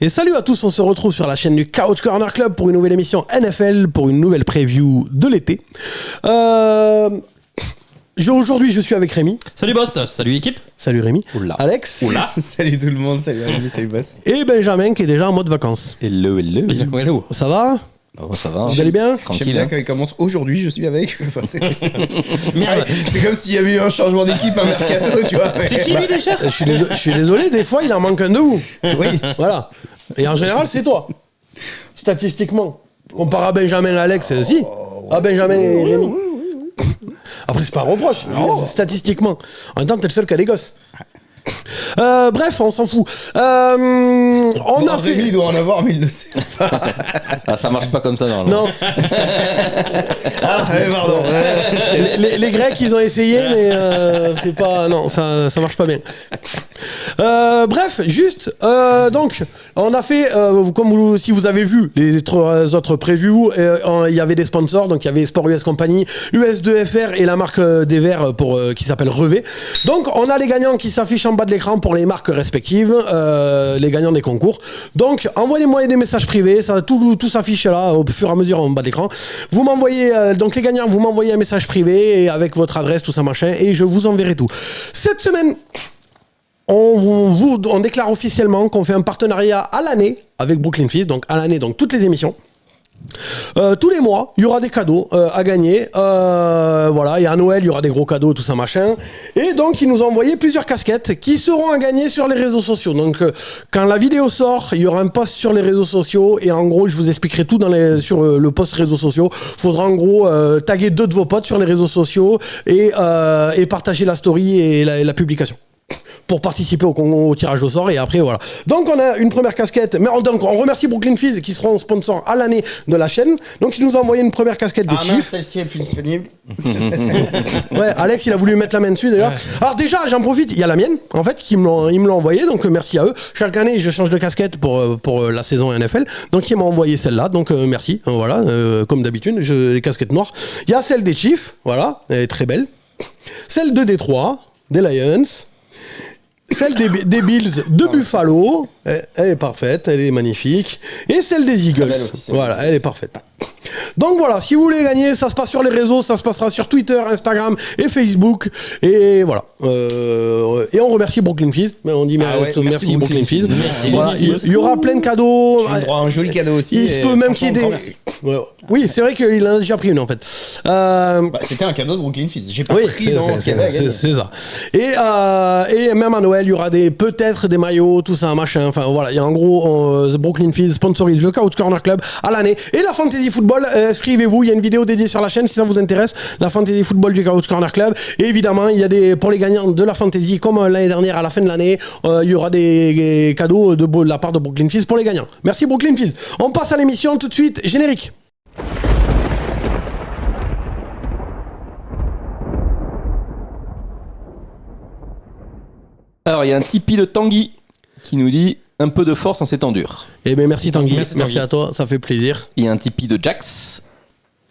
Et salut à tous, on se retrouve sur la chaîne du Couch Corner Club pour une nouvelle émission NFL, pour une nouvelle preview de l'été. Aujourd'hui, je suis avec Rémi. Salut boss, salut équipe. Salut Rémi. Oula. Alex. Oula. Salut tout le monde, salut Rémi, salut boss. Et Benjamin qui est déjà en mode vacances. Hello. Ça va? Oh, ça va. Vous allez bien? J'aime Tranquille. bien quand il commence aujourd'hui, je suis avec. Merde. C'est comme s'il y avait eu un changement d'équipe, un mercato, tu vois. C'est qui lui déjà? Je suis désolé, des fois il en manque un de vous. Oui. Voilà. Et en général, c'est toi. Statistiquement. Comparé à Benjamin et Alex, si. À Benjamin et Rémi. Après, c'est pas un reproche. Statistiquement. En même temps, t'es le seul qui a des gosses. Bref, on s'en fout. On a fait. Rémi il doit en avoir, mais il le sait. Ah, ça marche pas comme ça normalement. Non, Pardon. les Grecs, ils ont essayé, mais c'est pas. Non, ça marche pas bien. Bref, juste. Donc, on a fait, si vous avez vu les trois autres previews, il y avait des sponsors. Donc, il y avait Sport US Company, US2FR et la marque des verres qui s'appelle Revé. Donc, on a les gagnants qui s'affichent en bas de l'écran pour les marques respectives, les gagnants des concours. Donc, envoyez-moi des messages privés, ça, tout s'affiche là au fur et à mesure en bas de l'écran. Vous m'envoyez, donc les gagnants, vous m'envoyez un message privé et avec votre adresse, tout ça machin, et je vous enverrai tout. Cette semaine, on déclare officiellement qu'on fait un partenariat à l'année avec Brooklyn Fizz, donc à l'année, donc toutes les émissions. Tous les mois, il y aura des cadeaux à gagner. Voilà, et à Noël, il y aura des gros cadeaux, tout ça machin. Et donc, ils nous ont envoyé plusieurs casquettes qui seront à gagner sur les réseaux sociaux. Donc, quand la vidéo sort, il y aura un post sur les réseaux sociaux. Et en gros, je vous expliquerai tout sur le post réseaux sociaux. Faudra en gros taguer 2 de vos potes sur les réseaux sociaux et partager la story et la publication pour participer au tirage au sort. Et après voilà, donc on a une première casquette, mais on remercie Brooklyn Fizz qui seront sponsors à l'année de la chaîne. Donc ils nous ont envoyé une première casquette des Chiefs. Celle-ci est plus disponible. Ouais, Alex il a voulu mettre la main dessus déjà. Ouais. Alors déjà j'en profite, il y a la mienne en fait ils me l'ont envoyé, donc merci à eux. Chaque année je change de casquette pour la saison NFL, donc ils m'ont envoyé celle-là, donc merci. Voilà, comme d'habitude, les casquettes noires. Il y a celle des Chiefs, voilà, elle est très belle. Celle de Détroit, des Lions. Celle des Bills de Buffalo, elle est parfaite, elle est magnifique. Et celle des Eagles, voilà, elle est parfaite. Donc voilà, si vous voulez gagner, ça se passe sur les réseaux, ça se passera sur Twitter, Instagram et Facebook. Et voilà. Et on remercie Brooklyn Fizz. On dit merci Brooklyn Fizz. Voilà, il y aura plein de cadeaux. Tu auras un joli cadeau aussi. Il se peut même qu'il y ait des... Oui, c'est vrai qu'il en a déjà pris une en fait. C'était un cadeau de Brooklyn Fizz. J'ai pas pris dans ce cadeau. C'est ça. Et même à Noël, il y aura peut-être des maillots, tout ça, machin. Enfin voilà, il y a en gros Brooklyn Fizz sponsorise le Couch Corner Club à l'année. Et la Fantasy Football, inscrivez-vous, il y a une vidéo dédiée sur la chaîne si ça vous intéresse. La Fantasy Football du Couch Corner Club. Et évidemment, il y a pour les gagnants de la Fantasy, comme l'année dernière à la fin de l'année, il y aura des cadeaux de la part de Brooklyn Fizz pour les gagnants. Merci Brooklyn Fizz. On passe à l'émission tout de suite, générique. Alors, il y a un Tipeee de Tanguy qui nous dit un peu de force en ces temps durs. Eh bien, merci Tanguy. Merci à toi, ça fait plaisir. Il y a un Tipeee de Jax.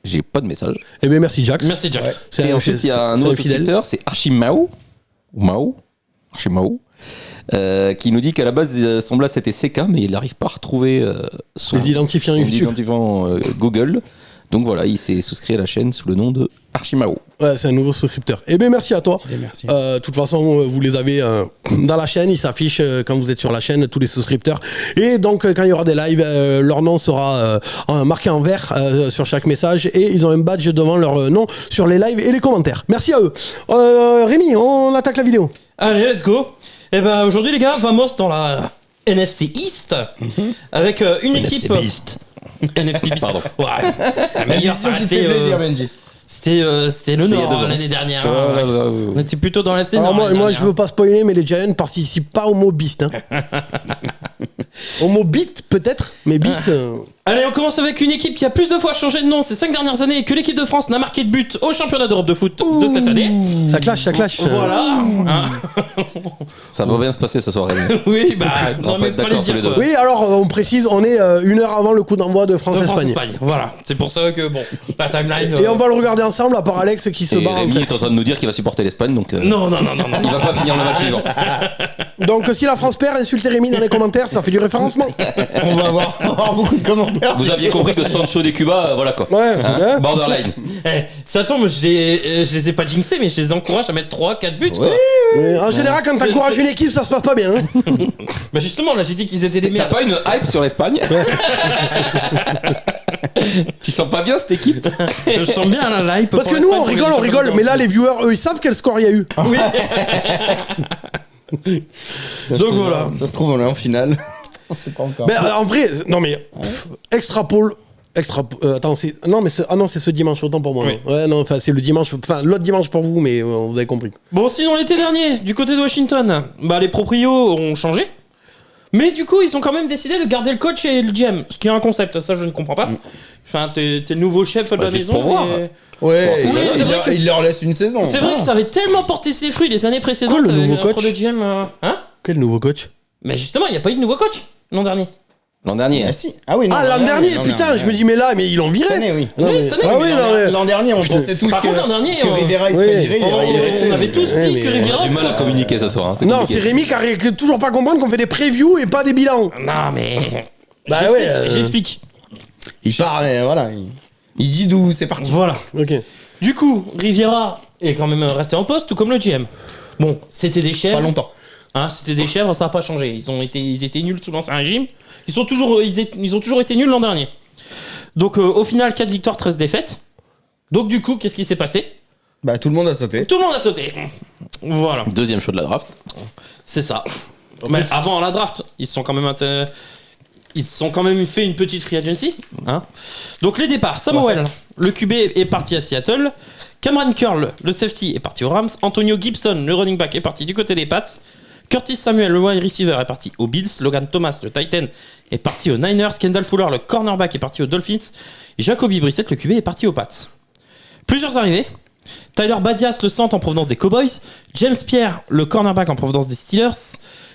J'ai pas de message. Eh bien, merci Jax. Merci Jax. Ouais. Et ensuite, il y a un autre souscripteur, c'est Archimao. Archimao. Qui nous dit qu'à la base, son blast c'était CK, mais il n'arrive pas à retrouver son identifiant Google. Donc voilà, il s'est souscrit à la chaîne sous le nom de Archimao. Ouais, c'est un nouveau souscripteur. Eh bien, merci à toi. Merci. De toute façon, vous les avez dans la chaîne. Ils s'affichent quand vous êtes sur la chaîne, tous les souscripteurs. Et donc, quand il y aura des lives, leur nom sera marqué en vert sur chaque message. Et ils ont un badge devant leur nom sur les lives et les commentaires. Merci à eux. Rémi, on attaque la vidéo. Allez, let's go. Et ben aujourd'hui, les gars, vamos dans la NFC East avec une équipe... NFC Beast. Pardon. Ouais. La meilleure qui te fait plaisir, Benji. C'était le Nord l'année dernière. On était plutôt dans l'FC Nord. Moi, je veux pas spoiler, mais les Giants participent pas au mot Beast. Hein. Au mot Beat, peut-être, mais Beast. Allez, on commence avec une équipe qui a plus de fois changé de nom ces 5 dernières années que l'équipe de France n'a marqué de but au championnat d'Europe de foot de cette année. Ça clash. Voilà. Hein. Ça va bien se passer ce soir. Rémi. Oui, bah, On non, va mais être fallait d'accord dire sur les quoi. deux. Oui, alors on précise, on est 1 heure avant le coup d'envoi de De France-Espagne. France-Espagne. Voilà. C'est pour ça que, bon, la timeline. Et on va le regarder ensemble, à part Alex qui se Et barre en Rémi tête. est en train de nous dire qu'il va supporter l'Espagne, donc Non. il va pas finir le match suivant. Donc si la France perd, insultez Rémi dans les commentaires, ça fait du référencement. On va avoir beaucoup de commentaires. Vous aviez compris que Sancho des Cuba, voilà quoi. Ouais, Hein, ouais. borderline. Eh, ça tombe, je les ai pas jinxés, mais je les encourage à metêtre 3-4 buts, quoi. Mais en général, quand t'encourages une équipe, ça se passe pas bien. Hein. Bah, justement, là, j'ai dit qu'ils étaient des T'as merdes. pas une hype sur l'Espagne? Tu sens pas bien cette équipe? Je sens bien la hype. Parce pour que nous, l'Espagne on pour les rigole, championnats mais là, d'Europe. les viewers, eux, ils savent quel score il y a eu. Oui. Putain, Donc je te voilà. jure, ça se trouve, on est en finale. On sait pas encore. Mais en vrai, non mais, extrapole. Attends, c'est. Non, mais c'est ce dimanche, autant pour moi. Oui. Ouais, non, enfin, c'est le dimanche. Enfin, l'autre dimanche pour vous, mais vous avez compris. Bon, sinon, l'été dernier, du côté de Washington, bah, les proprios ont changé. Mais du coup, ils ont quand même décidé de garder le coach et le GM. Ce qui est un concept, ça, je ne comprends pas. Enfin, t'es le nouveau chef de la juste maison. pour voir. et- Ouais, Oui, il, c'est vrai que- il leur laisse une saison. C'est vrai que ça avait tellement porté ses fruits les années précédentes. Quoi, le nouveau entre coach le GM. Hein? Quel nouveau coach? Mais justement, il n'y a pas eu de nouveau coach l'an dernier. L'an dernier. Ah si. Ah oui, non, Ah, l'an dernier, putain, je me dis, mais là, mais ils l'ont viré. Cette année, oui. Non, Oui, mais- cette année, Ah mais oui, non, mais. L'an dernier, on pensait tous Par que, contre, l'an dernier, que Rivera il se oui. fait virer. Il est resté. on avait tous Ouais, dit mais que on a Rivera. On a du mal à communiquer ce soir. Hein, c'est Non, compliqué. c'est Rémi qui arrive toujours pas comprendre qu'on fait des previews et pas des bilans. Non, mais. Bah J'explique, ouais, J'explique. Il part, et voilà. Il dit d'où c'est parti. Voilà. Ok. Du coup, Riviera est quand même resté en poste, tout comme le GM. Bon, c'était des chèvres. Pas longtemps. Hein, c'était des chèvres, ça n'a pas changé. Ils étaient nuls sous l'ancien régime. Ils ont toujours été nuls l'an dernier. Donc, au final, 4 victoires, 13 défaites. Donc, du coup, qu'est-ce qui s'est passé? Bah, tout le monde a sauté. Tout le monde a sauté. Voilà, Deuxième show de la draft. c'est ça. Mais avant la draft, ils se sont quand même fait une petite free agency. Hein. Donc, les départs. Samuel, le QB, est parti à Seattle. Cameron Curl, le safety, est parti aux Rams. Antonio Gibson, le running back, est parti du côté des Pats. Curtis Samuel, le wide receiver, est parti aux Bills. Logan Thomas, le Titan, est parti aux Niners. Kendall Fuller, le cornerback, est parti aux Dolphins. Et Jacoby Brissett, le QB, est parti aux Pats. Plusieurs arrivées. Tyler Badias, le centre en provenance des Cowboys. James Pierre, le cornerback en provenance des Steelers.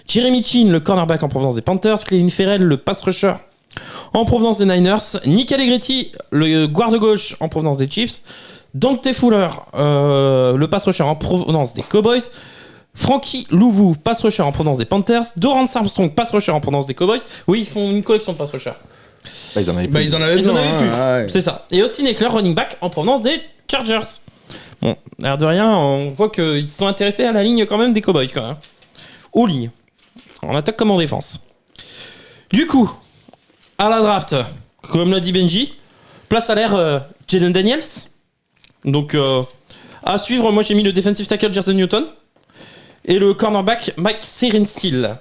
Jeremy Chin, le cornerback en provenance des Panthers. Clelin Ferrell, le pass rusher en provenance des Niners. Nick Allegretti, le garde-gauche en provenance des Chiefs. Dante Fuller, le pass rusher en provenance des Cowboys. Frankie Louvu, pass rusher en provenance des Panthers. Dorrance Armstrong, pass rusher en provenance des Cowboys. Oui, ils font une collection de pass rusher. Bah, ils en avaient Bah, plus. ils en avaient Ils besoin. en avaient plus. Ah, ouais. C'est ça. Et Austin Eckler, running back en provenance des Chargers. Bon, l'air de rien, on voit qu'ils sont intéressés à la ligne quand même des Cowboys quand même. Aux lignes. En attaque comme en défense. Du coup, à la draft, comme l'a dit Benji, place à l'air Jalen Daniels. Donc, à suivre, moi j'ai mis le defensive tackle Jason Newton. Et le cornerback Mike Serenstiel.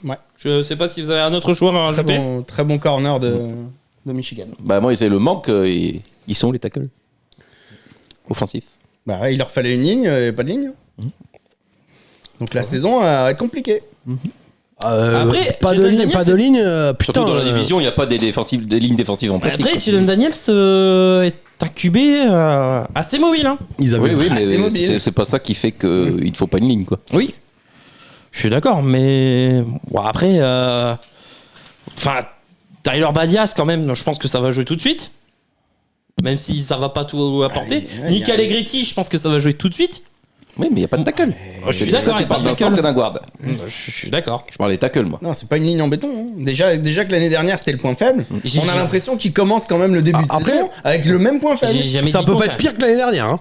Ouais. Je sais pas si vous avez un autre joueur à rajouter. Très bon corner de Michigan. Bah, moi, c'est le manque. Ils sont les tackles. Offensifs. Bah, ouais, il leur fallait une ligne et pas de ligne. Donc la saison va être compliquée. Après, pas de Jalen ligne, Daniels, pas de ligne. Putain. Surtout dans la division, il n'y a pas des lignes défensives en plastique. Après, quoi. Jalen Daniels est un QB assez mobile. Hein. Ils avaient. Oui, c'est mais mobile. c'est pas ça qui fait qu'il ne faut pas une ligne, quoi. Oui. Je suis d'accord, mais bon, après, enfin, Tyler Badias quand même, je pense que ça va jouer tout de suite. Même si ça va pas tout apporter. Nick Allegretti, je pense que ça va jouer tout de suite. Oui, mais il n'y a pas de tackle. Je suis d'accord, Tu il y a pas parles de d'un tackle. centre et d'un guard. Je suis d'accord. Je parle des tackles, moi. Non, c'est pas une ligne en béton. Hein. Déjà que l'année dernière c'était le point faible, J'ai- on a l'impression qu'il commence quand même le début de Après, saison avec le même point faible. J'ai jamais Ça dit peut le pas contraire. être pire que l'année dernière. Hein.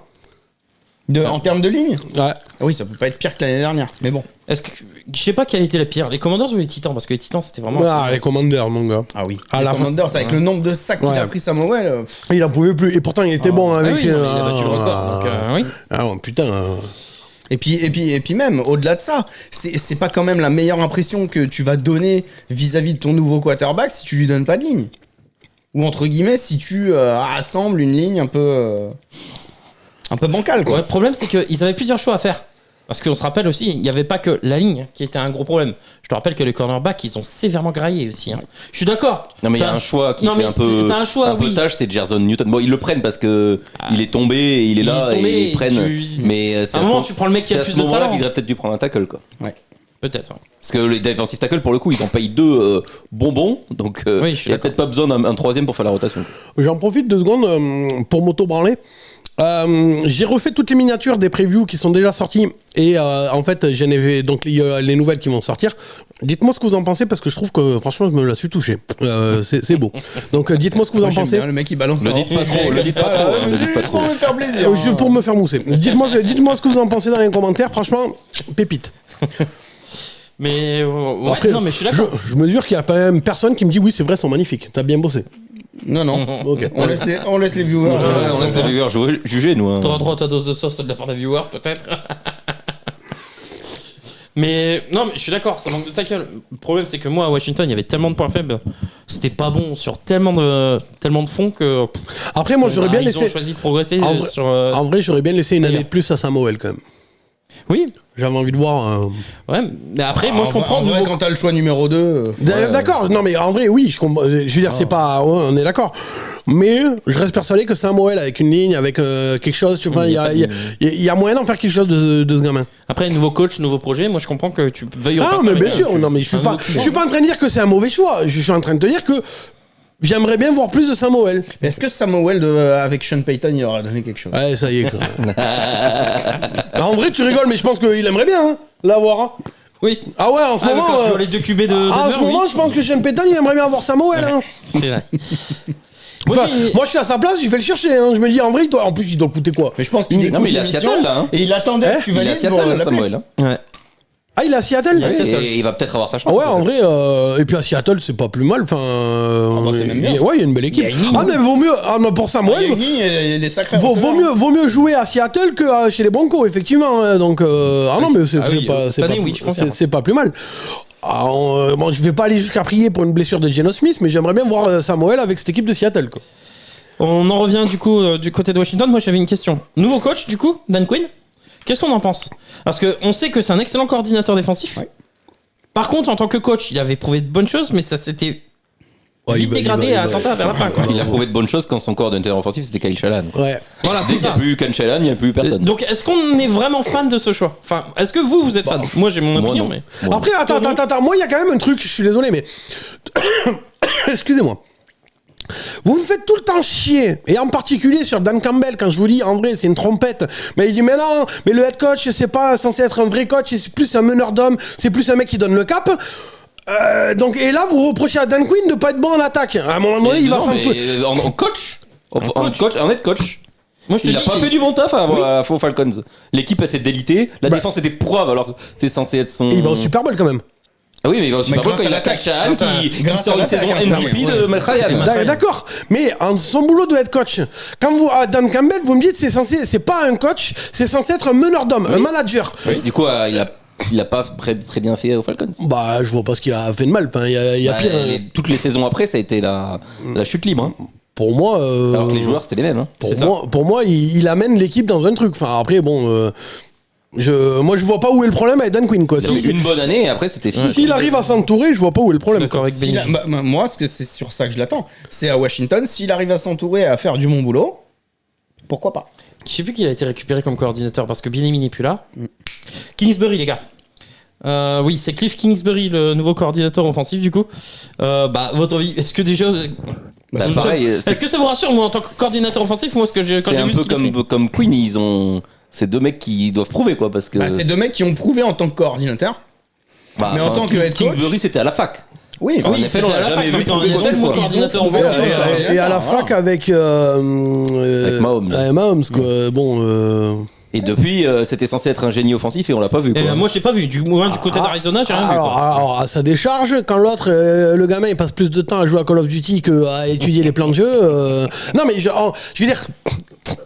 En termes de ligne. Ouais. Ah oui, ça peut pas être pire que l'année dernière. Mais bon. Est-ce que je sais pas quelle était la pire, les Commanders ou les Titans, parce que les Titans c'était vraiment. Ah, les commandeurs, mon gars. Ah oui. À les la fin. Commanders avec le nombre de sacs qu'il Ouais. a pris Samuel. Il en pouvait plus. Et pourtant, il était bon avec. Ah oui, non, mais il a battu le record. Donc, oui. Ah ouais, putain. Et puis même, au-delà de ça, c'est pas quand même la meilleure impression que tu vas donner vis-à-vis de ton nouveau quarterback si tu lui donnes pas de ligne. Ou entre guillemets, si tu assembles une ligne un peu bancale, Ouais, quoi. le problème c'est qu'ils avaient plusieurs choix à faire. Parce qu'on se rappelle aussi, il n'y avait pas que la ligne qui était un gros problème. Je te rappelle que les cornerbacks, ils ont sévèrement graillé aussi. Hein. Je suis d'accord. Non, mais il y a un choix qui fait un peu tâche, c'est Gerson Newton. Bon, ils le prennent parce que il est tombé, et il est là, et ils prennent. Mais c'est à un moment, tu prends le mec qui a plus de talent. Il aurait peut-être dû prendre un tackle, quoi. Ouais. Peut-être. Ouais. Parce que les defensive tackles, pour le coup, ils en payent 2 bonbons. Donc, il n'y a peut-être pas besoin d'un troisième pour faire la rotation. J'en profite 2 secondes pour m'auto-branler. J'ai refait toutes les miniatures des previews qui sont déjà sorties et en fait j'en ai donc les nouvelles qui vont sortir. Dites-moi ce que vous en pensez parce que je trouve que franchement je me la suis touché. C'est beau. Donc dites-moi ce que vous en pensez. Bien, le mec il balance. Le dites pas trop. Le dites pas trop. Pour me faire plaisir. Pour me faire mousser. Dites-moi ce que vous en pensez dans les commentaires. Franchement, pépite. Mais après, non, mais je suis d'accord. Je mesure qu'il y a quand même personne qui me dit oui c'est vrai, ils sont magnifiques. T'as bien bossé. Non. Ok. On laisse les viewers. On laisse les viewers juger, nous. Hein. T'auras droit à ta dose de sauce de la part des viewers, peut-être. Mais non, mais je suis d'accord, ça manque de tackle. Le problème, c'est que moi, à Washington, il y avait tellement de points faibles. C'était pas bon sur tellement de fond que. Après, moi, j'aurais bien laissé. Ils ont choisi de progresser sur. En vrai, j'aurais bien laissé une année de plus à Samuel quand même. Oui. J'avais envie de voir. Ouais, mais après, moi, je comprends. En vrai, quand t'as le choix numéro 2. D'accord, non, mais en vrai, oui, je veux dire, c'est pas. Ouais, on est d'accord. Mais je reste persuadé que Samuel, avec une ligne, avec quelque chose, tu vois, il y a moyen d'en faire quelque chose de ce gamin. Après, nouveau coach, nouveau projet, moi, je comprends que tu veuilles Ah, mais bien sûr, non, mais je suis pas en train de dire que c'est un mauvais choix. Je suis en train de te dire que. J'aimerais bien voir plus de Samuel. Mais est-ce que Samuel avec Sean Payton il aura donné quelque chose? Ouais, ça y est. Quoi. En vrai, tu rigoles, mais je pense qu'il aimerait bien l'avoir. Hein. Oui. Ah ouais, en ce moment. Quand tu vois les 2 QB de en ce moment, je pense que Sean Payton, il aimerait bien avoir Samuel. Hein. C'est vrai. Moi, je suis à sa place, je vais le chercher. Hein. Je me dis, en vrai, en plus, il doit coûter quoi? Mais je pense qu'il écoute l'émission là. Et il attendait que tu Il est à valides pour Seattle, Samuel. Hein. Ouais. Ah, il est à Seattle? Et il va peut-être avoir sa chance. Ah ouais, en vrai, et puis à Seattle, c'est pas plus mal. Enfin, c'est même bien. Ouais, il y a une belle équipe. Ah, mais vaut mieux, pour Samuel, il y a des sacrés vaut mieux jouer à Seattle que chez les Broncos, effectivement. Donc, non, mais c'est pas plus mal. Bon, je vais pas aller jusqu'à prier pour une blessure de Geno Smith, mais j'aimerais bien voir Samuel avec cette équipe de Seattle, quoi. On en revient du coup du côté de Washington. Moi, j'avais une question. Nouveau coach, du coup, Dan Quinn. Qu'est-ce qu'on en pense? Parce qu'on sait que c'est un excellent coordinateur défensif. Ouais. Par contre, en tant que coach, il avait prouvé de bonnes choses, mais ça s'était vite dégradé à tenter à faire la fin. Quoi. Il a prouvé de bonnes choses quand son coordinateur offensif, c'était Kyle Shanahan. Ouais. Voilà, dès qu'il n'y a plus Kyle Shanahan, il n'y a plus personne. Donc, est-ce qu'on est vraiment fan de ce choix? Enfin, est-ce que vous êtes fan? Moi, j'ai mon opinion, mais... Après, attends. Moi, il y a quand même un truc, je suis désolé, mais... Excusez-moi. Vous me faites tout le temps chier, et en particulier sur Dan Campbell, quand je vous dis, en vrai, c'est une trompette. Mais il dit, mais non, mais le head coach, c'est pas censé être un vrai coach, c'est plus un meneur d'hommes, c'est plus un mec qui donne le cap. Donc, et là, vous reprochez à Dan Quinn de pas être bon en attaque. À un moment donné, il va s'en en coach, en head coach. Moi, il a pas fait du bon taf aux Falcons. L'équipe, elle s'est délitée, la défense était pourrave, alors que c'est censé être son... Et il va au Super Bowl quand même. Ah oui, mais il va au Super Bowl quand il attaque Shanahan qui sort une saison MVP de Matt Ryan. D'accord, mais en son boulot de head coach, quand vous à Dan Campbell, vous me dites c'est pas un coach, c'est censé être un meneur d'hommes, un manager. Oui, du coup, il a pas très bien fait aux Falcons. Bah, je vois pas ce qu'il a fait de mal. Enfin, il y a pire. Toutes les saisons après, ça a été la chute libre. Hein. Pour moi, alors que les joueurs c'était les mêmes. Hein. Pour moi, il amène l'équipe dans un truc. Enfin, après, bon. Moi je vois pas où est le problème avec Dan Quinn quoi. Une bonne année et après c'était fini. S'il arrive à s'entourer, je vois pas où est le problème. D'accord avec moi c'est sur ça que je l'attends. C'est à Washington, s'il arrive à s'entourer, à faire du bon boulot, pourquoi pas. Je sais plus qui a été récupéré comme coordinateur parce que Bieniemy n'est plus là. Kingsbury les gars. Oui, c'est Cliff Kingsbury, le nouveau coordinateur offensif du coup. Votre avis, est-ce que déjà... pareil, est-ce que ça vous rassure moi en tant que coordinateur offensif? Moi, quand j'ai vu un peu comme Quinn, ils ont... C'est 2 mecs qui doivent prouver quoi parce que... c'est 2 mecs qui ont prouvé en tant que coordinateur. Mais en tant que head coach... Kingsbury c'était à la fac. Oui, en effet, on l'a jamais vu prouver quoi que ce soit. Et à la fac avec Mahomes quoi. Bon... Et depuis, c'était censé être un génie offensif et on l'a pas vu. Quoi. Moi, je l'ai pas vu. Du côté d'Arizona, j'ai rien vu. Alors, à sa décharge, quand l'autre, le gamin, il passe plus de temps à jouer à Call of Duty qu'à étudier les plans de jeu. Non, mais je veux dire,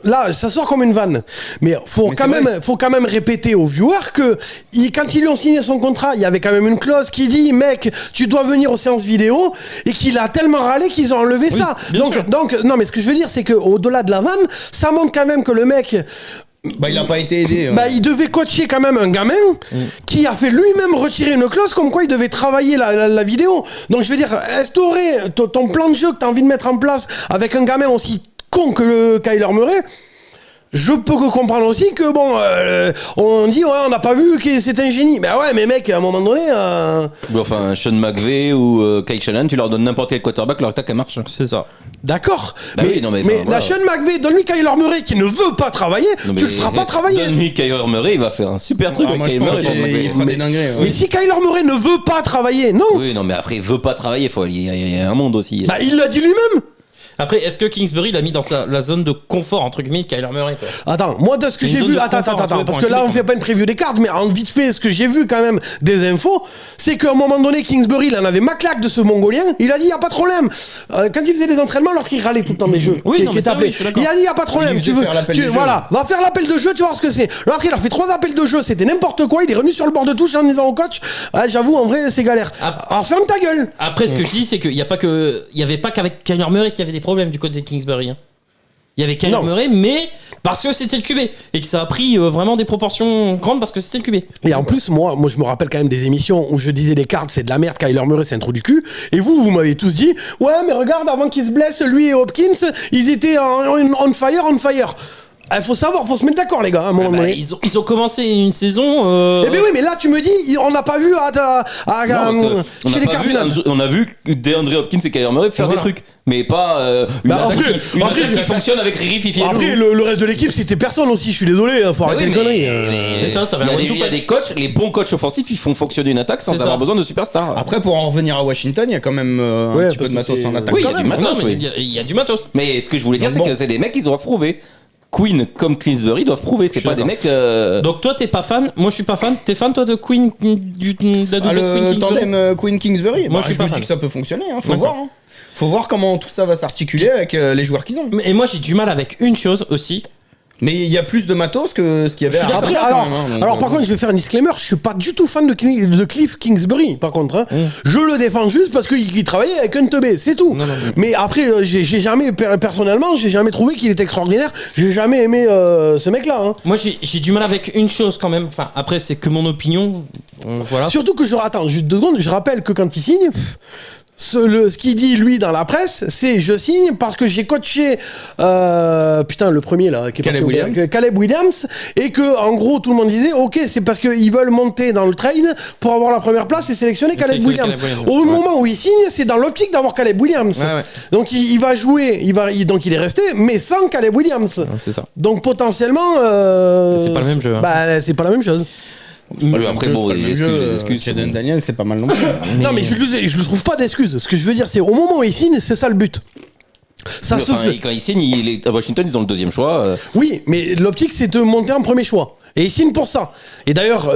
là, ça sort comme une vanne. Mais faut quand même répéter aux viewers que quand ils lui ont signé son contrat, il y avait quand même une clause qui dit, mec, tu dois venir aux séances vidéo, et qu'il a tellement râlé qu'ils ont enlevé ça. Donc, non, mais ce que je veux dire, c'est que au-delà de la vanne, ça montre quand même que le mec. Bah, il a pas été aidé. Bah, il devait coacher quand même un gamin qui a fait lui-même retirer une clause comme quoi il devait travailler la vidéo. Donc, je veux dire, instaurer ton plan de jeu que t'as envie de mettre en place avec un gamin aussi con que le Kyler Murray. Je peux comprendre aussi que bon, on dit on n'a pas vu que c'est un génie. Mais ouais, mais mec, à un moment donné. Enfin, Sean McVay ou Kyle Shanahan, tu leur donnes n'importe quel quarterback, leur attaque elle marche. C'est ça. D'accord. Bah mais la Sean McVay, donne-lui Kyler Murray qui ne veut pas travailler, tu le feras pas travailler. Donne-lui Kyler Murray, il va faire un super truc. Moi, je pense qu'il fera des dingueries. Mais si Kyler Murray ne veut pas travailler, non. Oui, non, mais après, il veut pas travailler, il y a un monde aussi. Bah, il l'a dit lui-même. Après, est-ce que Kingsbury l'a mis dans la zone de confort, entre guillemets, de Kyler Murray, toi ? Attends, moi de ce que j'ai vu, attends, parce que là on fait pas une preview des cartes, mais en vite fait, ce que j'ai vu quand même des infos, c'est qu'à un moment donné, Kingsbury, il en avait ma claque de ce Mongolien, il a dit, y a pas de problème. Quand il faisait des entraînements, lorsqu'il râlait tout le temps des jeux, oui, il a dit, y a pas de problème, voilà, va faire l'appel de jeu, tu vas voir ce que c'est. Lorsqu'il a fait 3 appels de jeu, c'était n'importe quoi, il est revenu sur le bord de touche en disant au coach, j'avoue, en vrai, c'est galère. Alors ferme ta gueule. Après, ce que je dis, c'est qu'il y avait pas qu'avec Kyler Murray qu'il y avait des problèmes du côté de Kingsbury. Il y avait Kyler Murray, mais parce que c'était le QB et que ça a pris vraiment des proportions grandes parce que c'était le QB. Et en plus, moi, je me rappelle quand même des émissions où je disais les cartes, c'est de la merde, Kyler Murray, c'est un trou du cul. Et vous m'avez tous dit, ouais, mais regarde, avant qu'ils se blessent, lui et Hopkins, ils étaient on fire. Il faut savoir, faut se mettre d'accord, les gars, à un moment donné. Ils ont commencé une saison. Eh ben oui, mais là, tu me dis, on n'a pas vu chez les Cardinals. On a vu DeAndre Hopkins et Kyler Murray faire des trucs, mais pas une attaque qui fonctionne avec Riri, Fifi. Après, le reste de l'équipe, c'était personne aussi, je suis désolé, faut arrêter les conneries. C'est ça, il y a des coachs, les bons coachs offensifs, ils font fonctionner une attaque sans avoir besoin de superstars. Après, pour en revenir à Washington, il y a quand même un petit peu de matos en attaque. Oui, il y a du matos. Il y a du matos. Mais ce que je voulais dire, c'est que c'est des mecs, ils doivent prouver. Queen comme Kingsbury doivent prouver, c'est pas des mecs. Donc toi t'es pas fan, moi je suis pas fan. T'es fan toi de Queen le tandem Queen Kingsbury. Moi je dis que ça peut fonctionner, faut voir. Faut voir comment tout ça va s'articuler avec les joueurs qu'ils ont. Et moi j'ai du mal avec une chose aussi. Mais il y a plus de matos que ce qu'il y avait à après. Alors par contre, je vais faire un disclaimer, je suis pas du tout fan de Cliff Kingsbury, par contre. Hein. Je le défends juste parce qu'il travaillait avec un teubé, c'est tout. Non. Mais après, j'ai jamais, personnellement, j'ai jamais trouvé qu'il était extraordinaire. J'ai jamais aimé ce mec-là. Hein. Moi, j'ai du mal avec une chose quand même. Enfin, après, c'est que mon opinion. Voilà. Surtout que attends, juste 2 secondes, je rappelle que quand il signe... Ce qu'il dit lui dans la presse, c'est je signe parce que j'ai coaché le premier là qui est Caleb Williams, et que en gros tout le monde disait ok, c'est parce qu'ils veulent monter dans le trade pour avoir la première place et sélectionner Caleb Williams. Au moment où il signe, c'est dans l'optique d'avoir Caleb Williams. Ouais. Donc il va jouer, donc il est resté, mais sans Caleb Williams. Ouais, c'est ça. Donc potentiellement c'est pas le même jeu. C'est pas la même chose. Après, bon, les excuses. Jaden Daniel, c'est pas mal non plus. Non, mais je ne trouve pas d'excuses. Ce que je veux dire, c'est au moment où il signe, c'est ça le but. Ça se fait. Quand il signe, à Washington, ils ont le 2e choix. Oui, mais l'optique, c'est de monter en premier choix. Et il signe pour ça. Et d'ailleurs,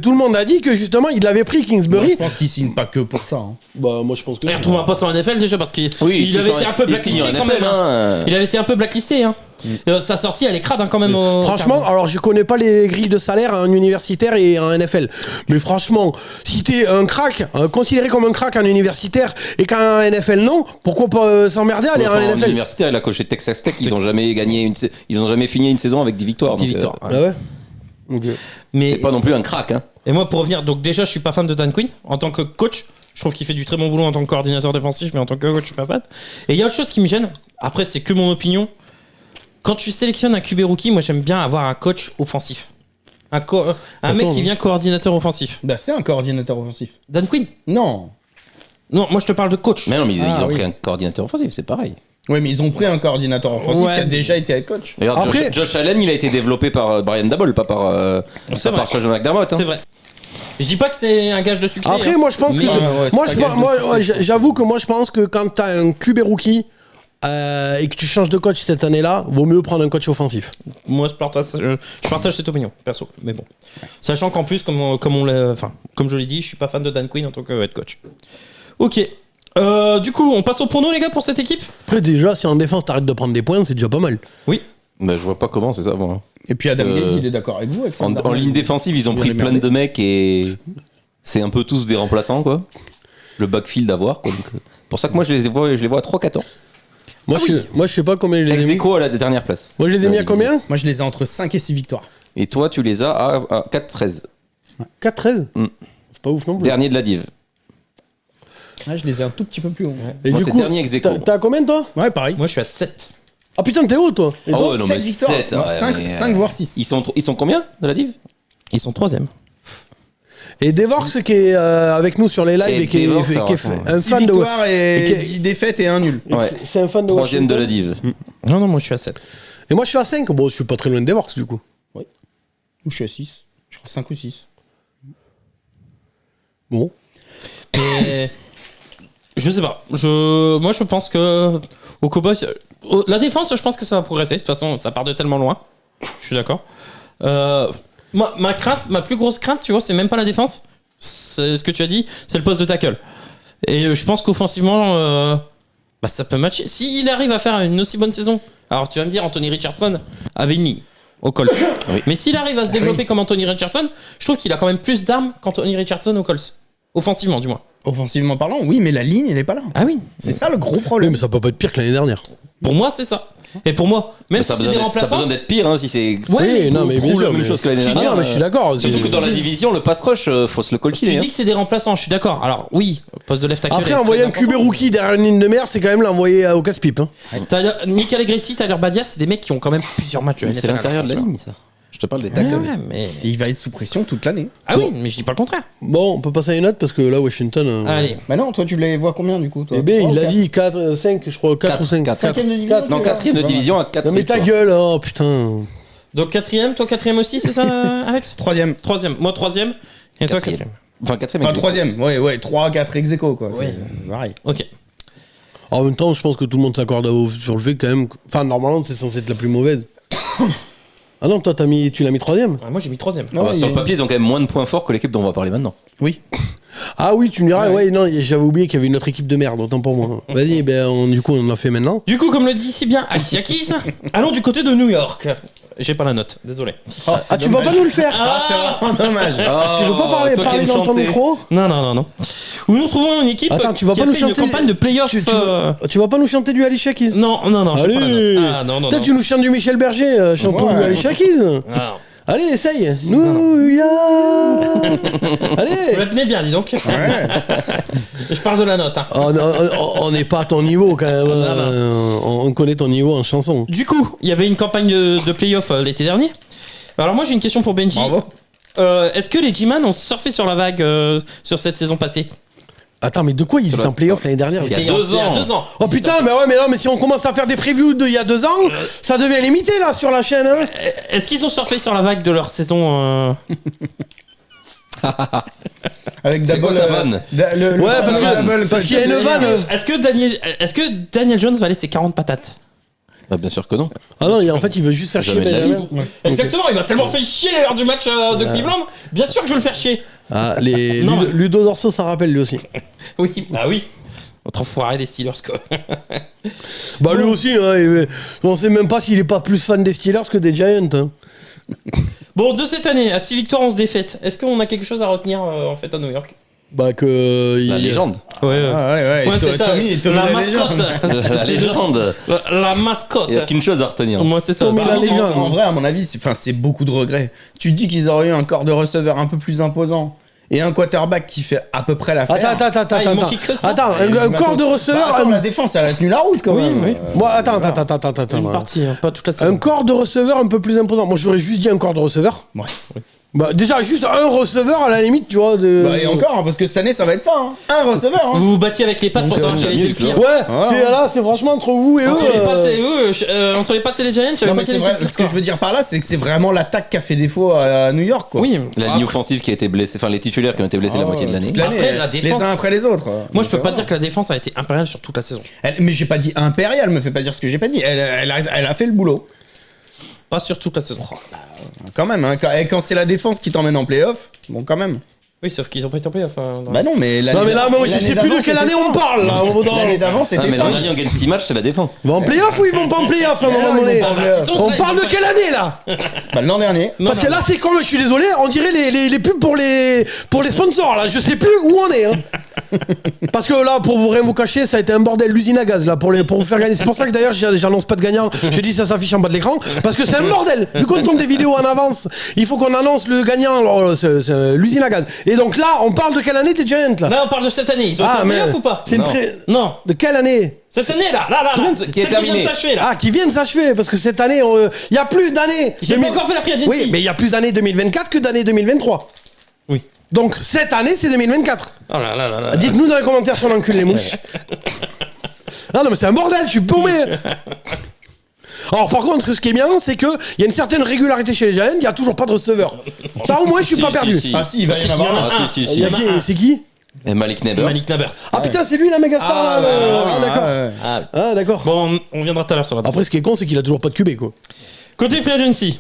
tout le monde a dit que justement, il avait pris Kingsbury. Moi, je pense qu'il signe pas que pour ça. Hein. Bah, moi, je pense que. Il retrouve un poste en NFL déjà parce qu'il avait été un peu blacklisté quand même. Il avait été un peu blacklisté. Hein. Sa sortie, elle est crade hein, quand même. Franchement, alors je connais pas les grilles de salaire en universitaire et en NFL. Mais franchement, si t'es un crack, considéré comme un crack en universitaire et qu'en NFL non, pourquoi pas s'emmerder à aller en NFL? En universitaire, il a coaché Texas Tech, ils ont jamais fini une saison avec 10 victoires. 10 victoires. Ah ouais. Okay. Mais c'est pas non plus un crack. Hein. Et moi, pour revenir, donc déjà, je suis pas fan de Dan Quinn en tant que coach. Je trouve qu'il fait du très bon boulot en tant que coordinateur défensif, mais en tant que coach, je suis pas fan. Et il y a autre chose qui me gêne. Après, c'est que mon opinion. Quand tu sélectionnes un QB rookie, moi j'aime bien avoir un coach offensif. Un mec qui vient coordinateur offensif. Bah c'est un coordinateur offensif. Dan Quinn? Non, moi je te parle de coach. Mais non, mais ils ont pris un coordinateur offensif, c'est pareil. Oui, mais ils ont pris un coordinateur offensif qui a déjà été head coach. D'ailleurs, après... Josh Allen, il a été développé par Brian Daboll, pas par Sean McDermott. C'est vrai. Je dis pas que c'est un gage de succès. Après, moi je pense que j'avoue que moi je pense que quand t'as un QB rookie et que tu changes de coach cette année-là, vaut mieux prendre un coach offensif. Moi, je partage cette opinion, perso. Mais bon, sachant qu'en plus, comme je l'ai dit, je suis pas fan de Dan Quinn en tant que head coach. Ok. Du coup, on passe au prono, les gars, pour cette équipe. Après, déjà, si en défense t'arrêtes de prendre des points, c'est déjà pas mal. Oui. Bah, je vois pas comment, c'est ça, moi. Et puis Adam Gaze, il est d'accord avec vous avec ça. En ligne défensive, ils ont pris plein de mecs et c'est un peu tous des remplaçants, quoi. Le backfield à voir, quoi. Donc, pour ça que moi, je les vois à 3-14. Moi, je sais pas combien je les ai mis. Ex-aequo à la dernière place. Moi, je les ai mis à combien? Moi, je les ai entre 5 et 6 victoires. Et toi, tu les as à 4-13. 4-13 C'est pas ouf non plus. Dernier de la div. Ouais, je les ai un tout petit peu plus haut. Et Moi, du c'est coup, dernier ex-aequo. t'as combien toi? Ouais, pareil. Moi, je suis à 7. Ah putain, t'es haut toi. Et Ah toi ouais, non, 7 mais victoires. 7, ouais, 5 voire 6. Ils sont combien de la div? Ils sont 3ème. Et Devorx qui est avec nous sur les lives Et et qui est Devorx, un 6 fan de. victoires et et qui- 10 défaites et un nul. Ouais. C'est un fan de 3ème de la Washington. div. Non, moi, je suis à 7. Et moi je suis à 5. Bon, je suis pas très loin de Devorx du coup. Ou je suis à 6. Je crois 5 ou 6. Bon. Mais je sais pas. Moi, je pense que au Cowboys, la défense, je pense que ça va progresser. De toute façon, ça part de tellement loin. Je suis d'accord. Ma plus grosse crainte, tu vois, c'est même pas la défense. C'est ce que tu as dit, c'est le poste de tackle. Et je pense qu'offensivement, ça peut matcher. S'il arrive à faire une aussi bonne saison, alors tu vas me dire, Anthony Richardson avait une ligne au Colts. Oui. Mais s'il arrive à se développer comme Anthony Richardson, je trouve qu'il a quand même plus d'armes qu'Anthony Richardson au Colts. Offensivement, du moins. Offensivement parlant, oui, mais la ligne, elle est pas là. Ah oui. C'est ça le gros Oui, problème. mais ça peut pas être pire que l'année dernière. Pour moi, c'est ça. Et pour moi, même Ça si a c'est des besoin remplaçants. d'être pire si c'est. Ouais, Oui, non, mais bien prouve la sûr, même mais- chose que l'année Ah non, dernière. mais je suis d'accord. Surtout que dans la division, le pass rush, faut se le Tu coltiner. dis que c'est des remplaçants, je suis d'accord. Alors oui, poste de left tackle. Après, est envoyer très un QB important. rookie derrière une ligne de mer, c'est quand même l'envoyer au casse-pipe. Hein. Nick Allegretti, Tyler Badias, c'est des mecs qui ont quand même plusieurs matchs. C'est l'intérieur de la ligne, ça. Je te parle des Ouais, tackles. ouais, mais... Et il va être sous pression toute l'année. Ah oui, mais je dis pas le contraire. Bon, on peut passer à une note parce que là, Washington. Allez. Bah non, toi tu les vois combien du coup toi Eh ben, Oh, il a quatre. dit 4, 5, je crois, 4 ou 5. 4. Cinquième de division. Non, 4ème de division à 4. Non, mais ta gueule, oh putain. Donc quatrième, toi quatrième aussi, c'est ça, Alex? Troisième. Troisième, moi troisième. Et toi quatrième. Enfin, 4ème. Enfin troisième, ouais, 3, 4 ex aequo quoi. Ouais. C'est pareil. Ok. En même temps, je pense que tout le monde s'accorde sur le fait quand même. Enfin, normalement, c'est censé être la plus mauvaise. Ah non, toi, tu l'as mis 3ème. Ouais, moi j'ai mis troisième. Ah ouais, Sur le il- papier, ils ont quand même moins de points forts que l'équipe dont on va parler maintenant. Oui. Ah oui, tu me diras, ouais, non, j'avais oublié qu'il y avait une autre équipe de merde, autant pour moi. Vas-y, du coup, on en a fait maintenant. Du coup, comme le dit si bien Alicia Keys, allons du côté de New York. J'ai pas la note, désolé. Ah, tu vas pas nous le faire Ah, c'est vraiment dommage. Tu veux pas parler toi qui aimes dans ton chanter. micro Non. Où nous trouvons une équipe Attends, tu vas qui pas a nous fait chanter une campagne de playoff. Tu vas pas nous chanter du Alicia Keys Non, j'ai pas la Allez note. Ah, non. Peut-être tu nous chantes du Michel Berger, chantons Ouais. du Alicia Keys. Ah. Allez, essaye. New York. Vous Allez. la tenez bien, dis donc. Je parle de la note. Hein. On n'est pas à ton niveau quand même. On connaît ton niveau en chanson. Du coup, il y avait une campagne de playoff l'été dernier. Alors moi j'ai une question pour Benji. Bravo. Est-ce que les G-Man ont surfé sur la vague sur cette saison passée? Attends, mais de quoi ils étaient en playoff l'année dernière? Il y a Il 2 y a ans. 2 ans. Oh putain, mais ouais, mais non, mais si on commence à faire des previews d'il y a 2 ans, ça devient limité là sur la chaîne. Hein. Est-ce qu'ils ont surfé sur la vague de leur saison Avec C'est quoi double, ta vanne Ouais, parce qu'il y a une vanne. Est-ce que Daniel Jones va laisser 40 patates? Bah, bien sûr que non. Ah non, en fait, il veut juste faire chier Jamais de la Benjamin. vie. Exactement, il m'a tellement fait chier lors du match de Cleveland. Bien sûr que je vais le faire chier. Ah, Non, mais- Ludo Dorso, ça rappelle lui aussi. Oui, bah oui. Autre enfoiré des Steelers quoi. Bah lui aussi, hein, on sait même pas s'il est pas plus fan des Steelers que des Giants. Hein. Bon, de cette année, à 6 victoires, 11 défaites, est-ce qu'on a quelque chose à retenir en fait à New York? Bah que... La légende. Ouais, Ah, ouais. Ouais, c'est ça. Tommy, la la mascotte. légende. La légende. La mascotte. Il n'y a qu'une chose à retenir. Moi, c'est ça. Tommy, Bah, la légende. En vrai, à mon avis, c'est beaucoup de regrets. Tu dis qu'ils auraient eu un corps de receveur un peu plus imposant et un quarterback qui fait à peu près l'affaire. Attends, il manquait que ça. Attends, un corps de receveur... Attends, la défense, elle a tenu la route quand Oui, même. oui. Moi, attends. Une partie, hein, pas toute la Un saison. corps de receveur un peu plus imposant. Moi, j'aurais juste dit un corps de receveur. Ouais. Bah déjà, juste un receveur à la limite, tu vois. De... Bah, et encore, hein, parce que cette année, ça va être ça. Hein. Un receveur. Hein. Vous vous battiez avec les pattes pour savoir quel était le pire. Ouais, Ah, c'est là, c'est franchement entre vous et eux. Entre les pattes et eux, entre les pattes et les Giants, Non, mais c'est vrai. Ce que je veux dire par là, c'est que c'est vraiment l'attaque qui a fait défaut à New York, quoi. Oui. La ligne offensive qui a été blessée, enfin les titulaires qui ont été blessés la moitié de l'année. Toute l'année, Après, la les défense- uns après les autres. Moi, je peux Donc, pas dire que la défense a été impériale sur toute la saison. Mais j'ai pas dit impérial, me fait pas dire ce que j'ai pas dit. Elle a fait le boulot. Pas sur toute la saison. Quand même, hein. Quand c'est la défense qui t'emmène en playoff, bon, quand même. Oui, sauf qu'ils ont pas été en playoff. Bah non, mais Non, mais là, moi, je sais plus de quelle année on parle, là. L'année d'avant, Ah, c'était mais ça. l'an dernier on gagne 6 matchs, c'est la défense. Ils vont en playoff ou ils vont pas en playoff à un moment ils vont donné pas en playoff. On parle de quelle année là? Bah, l'an dernier. Parce que là, c'est comme, je suis désolé, on dirait les pubs pour les sponsors là. Je sais plus où on est. Hein. Parce que là, pour rien vous cacher, ça a été un bordel, l'usine à gaz là pour vous faire gagner. C'est pour ça que d'ailleurs j'annonce pas de gagnant. J'ai dit ça s'affiche en bas de l'écran parce que c'est un bordel. Vu qu'on tourne des vidéos en avance, il faut qu'on annonce le gagnant. Alors, c'est l'usine à gaz. Et donc là, on parle de quelle année des Giants là? Là, on parle de cette année. Ils ont été en playoff ou pas? Non. De quelle année? Cette année là, qui est terminée. Qui vient de s'achever là. Ah, qui vient de s'achever parce que cette année, il y a plus d'années. J'ai pas encore fait la free agency. Oui, mais il y a plus d'années 2024 que d'années 2023. Oui. Donc cette année, c'est 2024. Oh là là là là. Dites-nous dans les commentaires si on encule les mouches. Ah non, mais c'est un bordel, je suis paumé. Alors par contre, ce qui est bien, c'est qu'il y a une certaine régularité chez les Giants, il n'y a toujours pas de receveur. Ça au moins, je suis pas perdu. Ah si, il va y en avoir un. C'est qui? Malik Neighbors. Ah putain, c'est lui la méga star là. Ah d'accord. Ah d'accord. Bon, on viendra tout à l'heure sur la Après, ce qui est con, c'est qu'il a toujours pas de QB quoi. Côté free agency.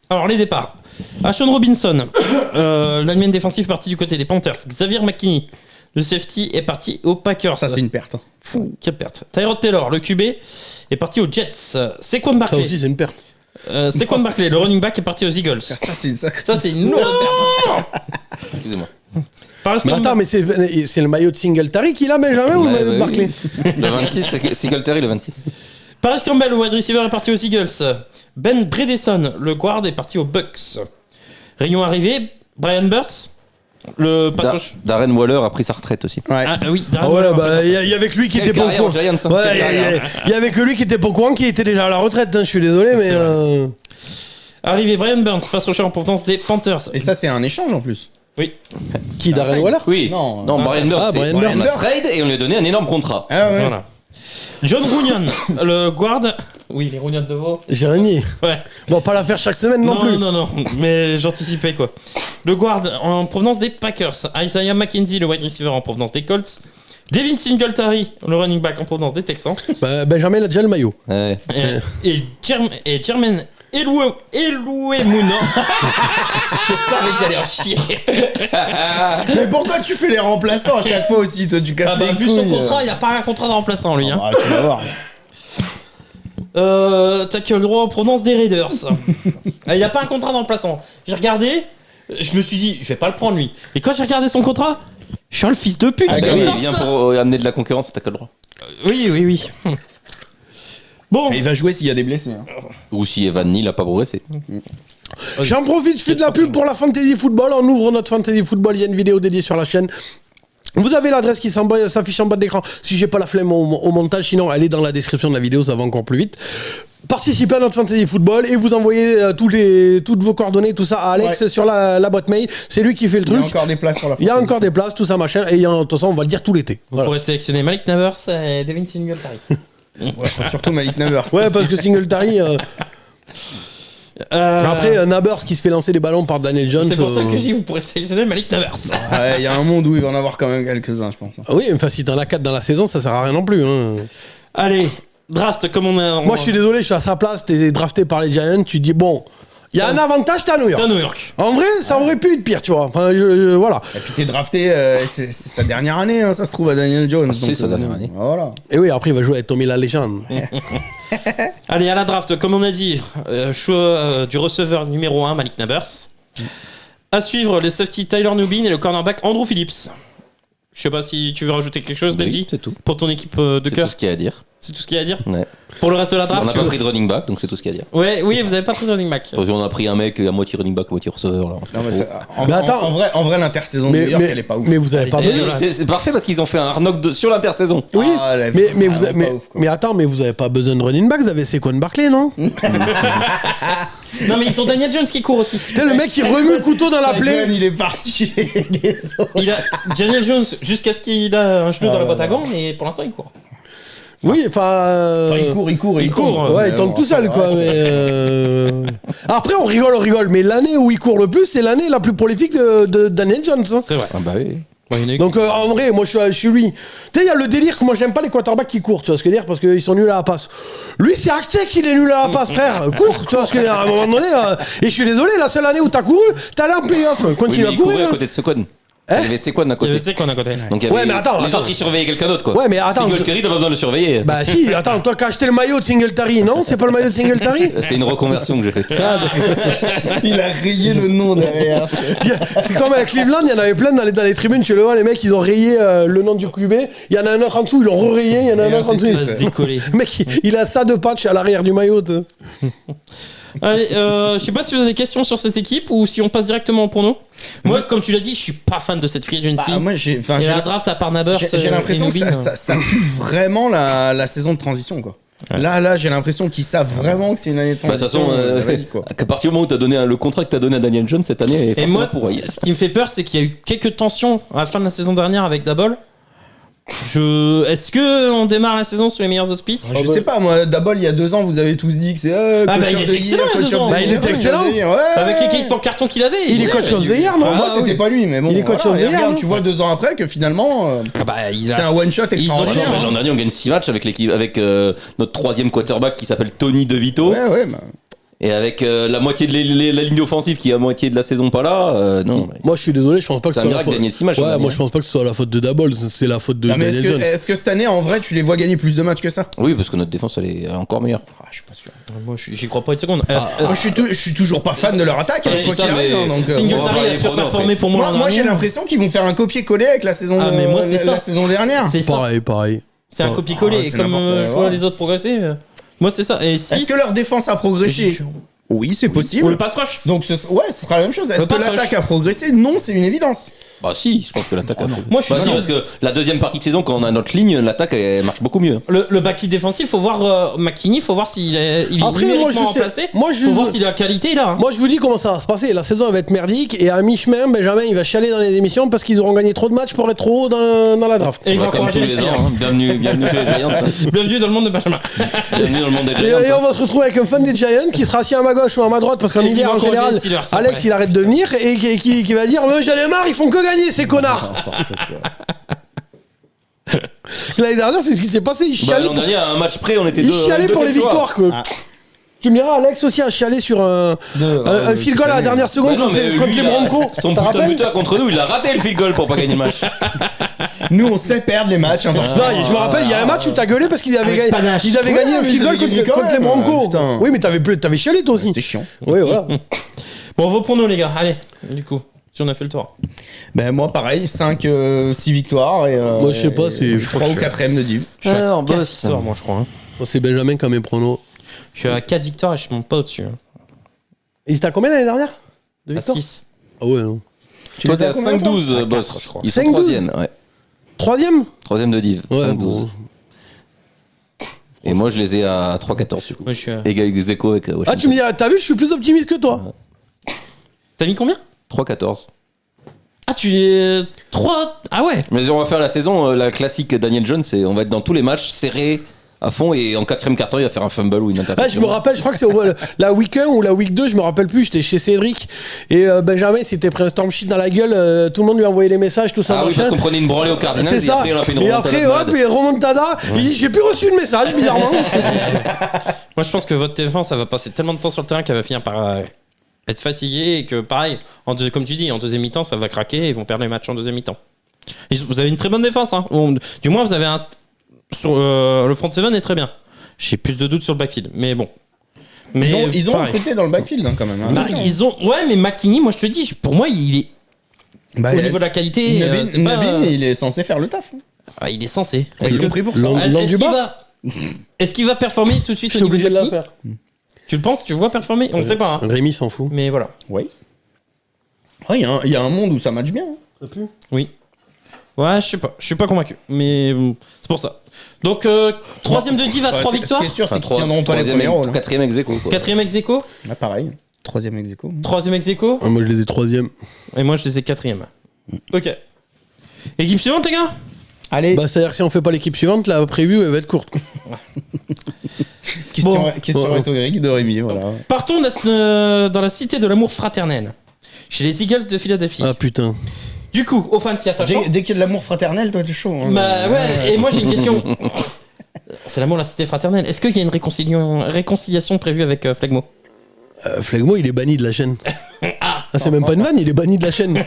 Alors les départs. Ashon Robinson, l'alignment défensif parti du côté des Panthers. Xavier McKinney, le safety, est parti aux Packers. Ça, c'est une perte. Fou, quelle perte. Tyrod Taylor, le QB, est parti aux Jets. Saquon Barkley. Ça aussi, c'est une perte. Saquon Barkley, le running back, est parti aux Eagles. Ça, c'est une lourde perte. Excusez-moi. Mais attends, mais c'est le maillot de Singletary qu'il a, Benjamin, ou le maillot de Barkley? Le 26, c'est Singletary, le 26. Paris Campbell, le wide receiver, est parti aux Eagles. Ben Bredesen, le guard, est parti aux Bucks. Rayon arrivé, Brian Burns, le passage. Darren Waller a pris sa retraite aussi. Ouais. Ah oui, Darren Ah ouais, Waller. bah il y avait que lui qui était pas au courant. Ouais, il y avait que lui qui était pas au courant, qui était déjà à la retraite. Je suis désolé, mais. Arrivé, Brian Burns, passe au champ en provenance des Panthers. Et ça, c'est un échange en plus. Oui. Qui, Darren Waller? Oui. Non, Brian Burns. Ah, Brian Burns. On a trade et on lui a donné un énorme contrat. Ah ouais. Voilà. John Runyon, le guard. Oui, les Runyon de Vaux. J'ai renié. Ouais. Bon, pas la faire chaque semaine non plus. Non, mais j'anticipais quoi. Le guard en provenance des Packers. Isaiah McKenzie, le wide receiver en provenance des Colts. Devin Singletary, le running back en provenance des Texans. Bah, Benjamin, il a déjà le maillot. Ouais. Et Jermaine Eloué-Mouna. Je savais que j'allais en chier. Mais pourquoi tu fais les remplaçants à chaque fois aussi? Toi, tu casses les couilles. Vu son contrat, il n'y a pas un contrat de remplaçant lui. Hein. Tu vas voir. Tackle droit en provenance des Raiders. Il n'y a pas un contrat de remplaçant. J'ai regardé, je me suis dit, je vais pas le prendre lui. Et quand j'ai regardé son contrat, je suis un le fils de pute. Oui, il vient pour amener de la concurrence à tackle droit. Oui. Bon. Et il va jouer s'il y a des blessés. Hein. Ou si Evan Neal n'a pas progressé. J'en profite, je fais de la pub pour la Fantasy Football. On ouvre notre Fantasy Football, il y a une vidéo dédiée sur la chaîne. Vous avez l'adresse qui s'affiche en bas de l'écran. Si j'ai pas la flemme au montage, sinon elle est dans la description de la vidéo, ça va encore plus vite. Participez à notre Fantasy Football et vous envoyez toutes vos coordonnées, tout ça à Alex sur la boîte mail. C'est lui qui fait le truc. Il y a encore des places sur la Il y a encore des places, tout ça machin. Et de toute façon, on va le dire tout l'été. Vous pourrez sélectionner Malik Neighbors et Devin Singletary. Surtout Malik Neighbors. Ouais, parce que Singletary. Après, Neighbors qui se fait lancer des ballons par Daniel Jones. C'est pour ça que je dis vous pourrez sélectionner Malik Neighbors. Ouais, il y a un monde où il va en avoir quand même quelques-uns, je pense. Oui, enfin, si t'en as 4 dans la saison, ça sert à rien non plus. Hein. Allez, draft comme on a. Moi, je suis désolé, je suis à sa place. T'es drafté par les Giants. Tu dis, bon, il y a un avantage, t'es à New York. T'es à New York. En vrai, ça aurait pu être pire, tu vois. Enfin, voilà. Et puis t'es drafté, c'est sa dernière année, hein, ça se trouve, à Daniel Jones. C'est sa dernière année. Voilà. Et oui, après, il va jouer avec Tommy la légende. Allez, à la draft, comme on a dit, choix du receveur numéro 1, Malik Neighbors. À suivre, les safety Tyler Nubin et le cornerback Andrew Phillips. Je sais pas si tu veux rajouter quelque chose, Benji, c'est tout. Pour ton équipe de C'est cœur. tout ce qu'il y a à dire. C'est tout ce qu'il y a à dire. Ouais. Pour le reste de la draft. On n'a pas pris de running back, donc c'est tout ce qu'il y a à dire. Ouais, oui, vous avez pas pris de running back. On a pris un mec à moitié running back, à moitié receveur. Là. Non, mais Mais attends. en vrai, l'intersaison de New York, elle est pas ouf. Mais vous avez pas besoin. C'est parfait parce qu'ils ont fait un hard knock sur l'intersaison. Oui, Ah, mais attends, mais vous avez pas besoin de running back, vous avez Saquon Barkley, non? Non, mais ils ont Daniel Jones qui court aussi. Tu sais, le mec qui remue le couteau dans la plaie. Il est parti des autres. Il a Daniel Jones jusqu'à ce qu'il a un genou dans la boîte à gants, mais pour l'instant il court. Oui, enfin. Il court. Ouais, il tente tout seul, quoi. Mais après, on rigole. Mais l'année où il court le plus, c'est l'année la plus prolifique de Daniel Jones. Hein. C'est vrai. Ah bah oui. Donc en vrai, moi je suis lui. Tu sais, il y a le délire que moi j'aime pas les quarterbacks qui courent, tu vois ce que je veux dire, parce qu'ils sont nuls à la passe. Lui, c'est acté qu'il est nul à la passe, frère. Cours, tu vois ce que je veux dire, à un moment donné. Et je suis désolé, la seule année où t'as couru, t'as allé en playoff. Continue à courir. À côté de Saquon. Il y avait Sequan à côté. Donc, ouais, mais attends. Les autres, ils surveillaient quelqu'un d'autre, quoi. Ouais, mais attends. Singletary, t'as pas besoin de le surveiller. Bah si, attends, toi qui as acheté le maillot de Singletary, non? C'est pas le maillot de Singletary? C'est une reconversion que j'ai fait. Il a rayé le nom derrière. C'est comme avec Cleveland, il y en avait plein dans les tribunes, tu le vois, les mecs, ils ont rayé le nom du QB. Il y en a un autre en dessous, ils l'ont re-rayé, il y en a un autre en dessous. Il va se décoller. Le mec, il a ça de patch à l'arrière du maillot. Allez, je sais pas si vous avez des questions sur cette équipe ou si on passe directement pour nous. Moi, comme tu l'as dit, je suis pas fan de cette free agency. Moi, j'ai la draft à part Nabers. J'ai l'impression que ça pue vraiment la saison de transition, quoi. Ouais. Là, j'ai l'impression qu'ils savent vraiment que c'est une année de transition. De toute façon, à partir du moment où t'as donné le contrat que t'as donné à Daniel Jones cette année, et moi, ce qui me fait peur, c'est qu'il y a eu quelques tensions à la fin de la saison dernière avec Dabol. Est-ce que on démarre la saison sous les meilleurs auspices? Je sais pas, moi, Dabol, il y a 2 ans, vous avez tous dit que c'est. il était excellent il y a 2 ans. Il était excellent. Avec les cartons qu'il avait. Il est coach of the year, non? Moi, c'était pas lui, mais bon. Il est coach of the year. Tu vois 2 ans après que finalement, c'était un one shot extraordinaire. L'an dernier, on gagne 6 matchs avec l'équipe, avec notre 3e quarterback qui s'appelle Tony DeVito. Ouais. Et avec la moitié de la ligne offensive qui est à moitié de la saison pas là, non. Moi je suis désolé, je pense pas que ce soit la faute. 6 matchs, ouais, moi je pense pas que ce soit la faute de Dabol, c'est la faute de Daniel Jones. Est-ce que cette année en vrai tu les vois gagner plus de matchs que ça? Oui, parce que notre défense elle est encore meilleure. Je suis pas sûr. Moi j'y crois pas une seconde. Moi je suis toujours pas fan de leur attaque. Singletary a surperformé pour moi. Moi j'ai l'impression qu'ils vont faire un copier-coller avec la saison dernière. C'est pareil. C'est un copier-coller comme je vois les autres progresser. Moi c'est ça. Est-ce que leur défense a progressé? Oui, c'est possible. Ou le pass rush. Donc, ce sera la même chose. Est-ce que l'attaque a progressé? Non, c'est une évidence. Bah si, je pense que l'attaque a progressé. Moi, je suis parce que la deuxième partie de saison, quand on a notre ligne, l'attaque elle marche beaucoup mieux. Le backfield défensif, faut voir McKinney, faut voir s'il est numériquement remplacé. Faut voir s'il a la qualité là. Moi, je vous dis comment ça va se passer. La saison elle va être merdique et à mi-chemin, Benjamin il va chialer dans les émissions parce qu'ils auront gagné trop de matchs pour être trop haut dans la draft. Et comme tous les ans, bienvenue chez les Giants. Bienvenue dans le monde de Benjamin. Bienvenue dans le monde des Giants. Et on va se retrouver avec un fan des Giants qui sera assis à ma gauche ou à ma droite parce qu'en hiver en général, Alex il arrête de venir et qui va dire j'en ai marre, ils font que gagner ces connards. L'année dernière, c'est ce qui s'est passé. Il chialait. L'an dernier, à un match près, on était deux. Il chialait pour les victoires, quoi. Tu me diras, Alex aussi a chialé sur un field goal à la dernière seconde contre les Broncos. Son buteur contre nous, il a raté le field goal pour pas gagner le match. Nous, on sait perdre les matchs. Non, je me rappelle, il y a un match où t'as gueulé parce qu'ils avaient gagné un field goal contre les Broncos. Oui, mais t'avais chialé toi aussi. C'était chiant. Oui, voilà. Bon, on va pour nous, les gars. Allez, du coup. Si on a fait le tour. Ben moi pareil, 5-6 victoires et moi je sais pas, c'est 3 ou 4ème de div. Je suis à 4 victoires moi je crois. C'est Benjamin qui a mes pronos. Je suis à 4 victoires et je monte pas au-dessus. Et t'as combien l'année dernière de victoires? 6. Ah ouais non. Toi t'es à 5-12 boss. Ils sont 3ème, ouais. 3ème de div, ouais, 5-12. Bon. Et moi je les ai à 3-14 du coup. Moi, je suis à... Égal des échos avec Washington. Ah tu me dis, t'as vu, je suis plus optimiste que toi. T'as mis combien? 3-14. Ah, tu es 3. Ah ouais. Mais on va faire la saison, la classique Daniel Jones, on va être dans tous les matchs serrés à fond et en 4ème quart-temps il va faire un fumble ou une interception. Je me rappelle, je crois que c'est la week 1 ou la week 2, je me rappelle plus, j'étais chez Cédric et Benjamin s'était pris un storm sheet dans la gueule, tout le monde lui envoyait les messages, tout ça. Ah oui, parce qu'on prenait une branlée au Cardinals c'est ça. Et après hop, et remontada, il dit j'ai plus reçu de message bizarrement. Moi je pense que votre défense ça va passer tellement de temps sur le terrain qu'elle va finir par être fatigué et que pareil, comme tu dis, en deuxième mi-temps ça va craquer et ils vont perdre les matchs en deuxième mi-temps. Vous avez une très bonne défense, hein. Du moins vous avez sur le front seven est très bien. J'ai plus de doutes sur le backfield, mais bon. Mais ils ont recruté dans le backfield hein, quand même. Hein, mais McKinney, moi je te dis, pour moi il est au niveau de la qualité. Nabin, il est censé faire le taf. Ah, il est censé. Pris pour ça. Est-ce qu'il va performer tout de suite au niveau de la faire? Tu le penses? Tu le vois performer? On ne sait pas. Hein. Rémi s'en fout. Mais voilà. Oui. Il y a un monde où ça match bien. Hein. Oui. Ouais, je sais pas. Je suis pas convaincu. Mais c'est pour ça. Donc, 3ème de div à 3 victoires. Ce qui est sûr, c'est qu'ils tiendront pas les premiers rôles. 4ème ex aequo. 4ème ex aequo. Ah, pareil. 3ème ex aequo. 3ème ex aequo. Moi, je les ai 3ème. Et moi, je les ai 4ème. Ok. Équipe suivante, les gars? Allez. C'est-à-dire que si on fait pas l'équipe suivante, la prévue, elle va être courte. Question rhétorique de Rémi, voilà. Partons dans la cité de l'amour fraternel. Chez les Eagles de Philadelphie. Ah putain. Du coup, aux fans s'y attachant. Dès qu'il y a de l'amour fraternel, toi t'es chaud. Hein, bah ouais, et moi j'ai une question. C'est l'amour de la cité fraternelle. Est-ce qu'il y a une réconciliation prévue avec Flegmo? Flegmo, il est banni de la chaîne. C'est même pas une vanne, il est banni de la chaîne.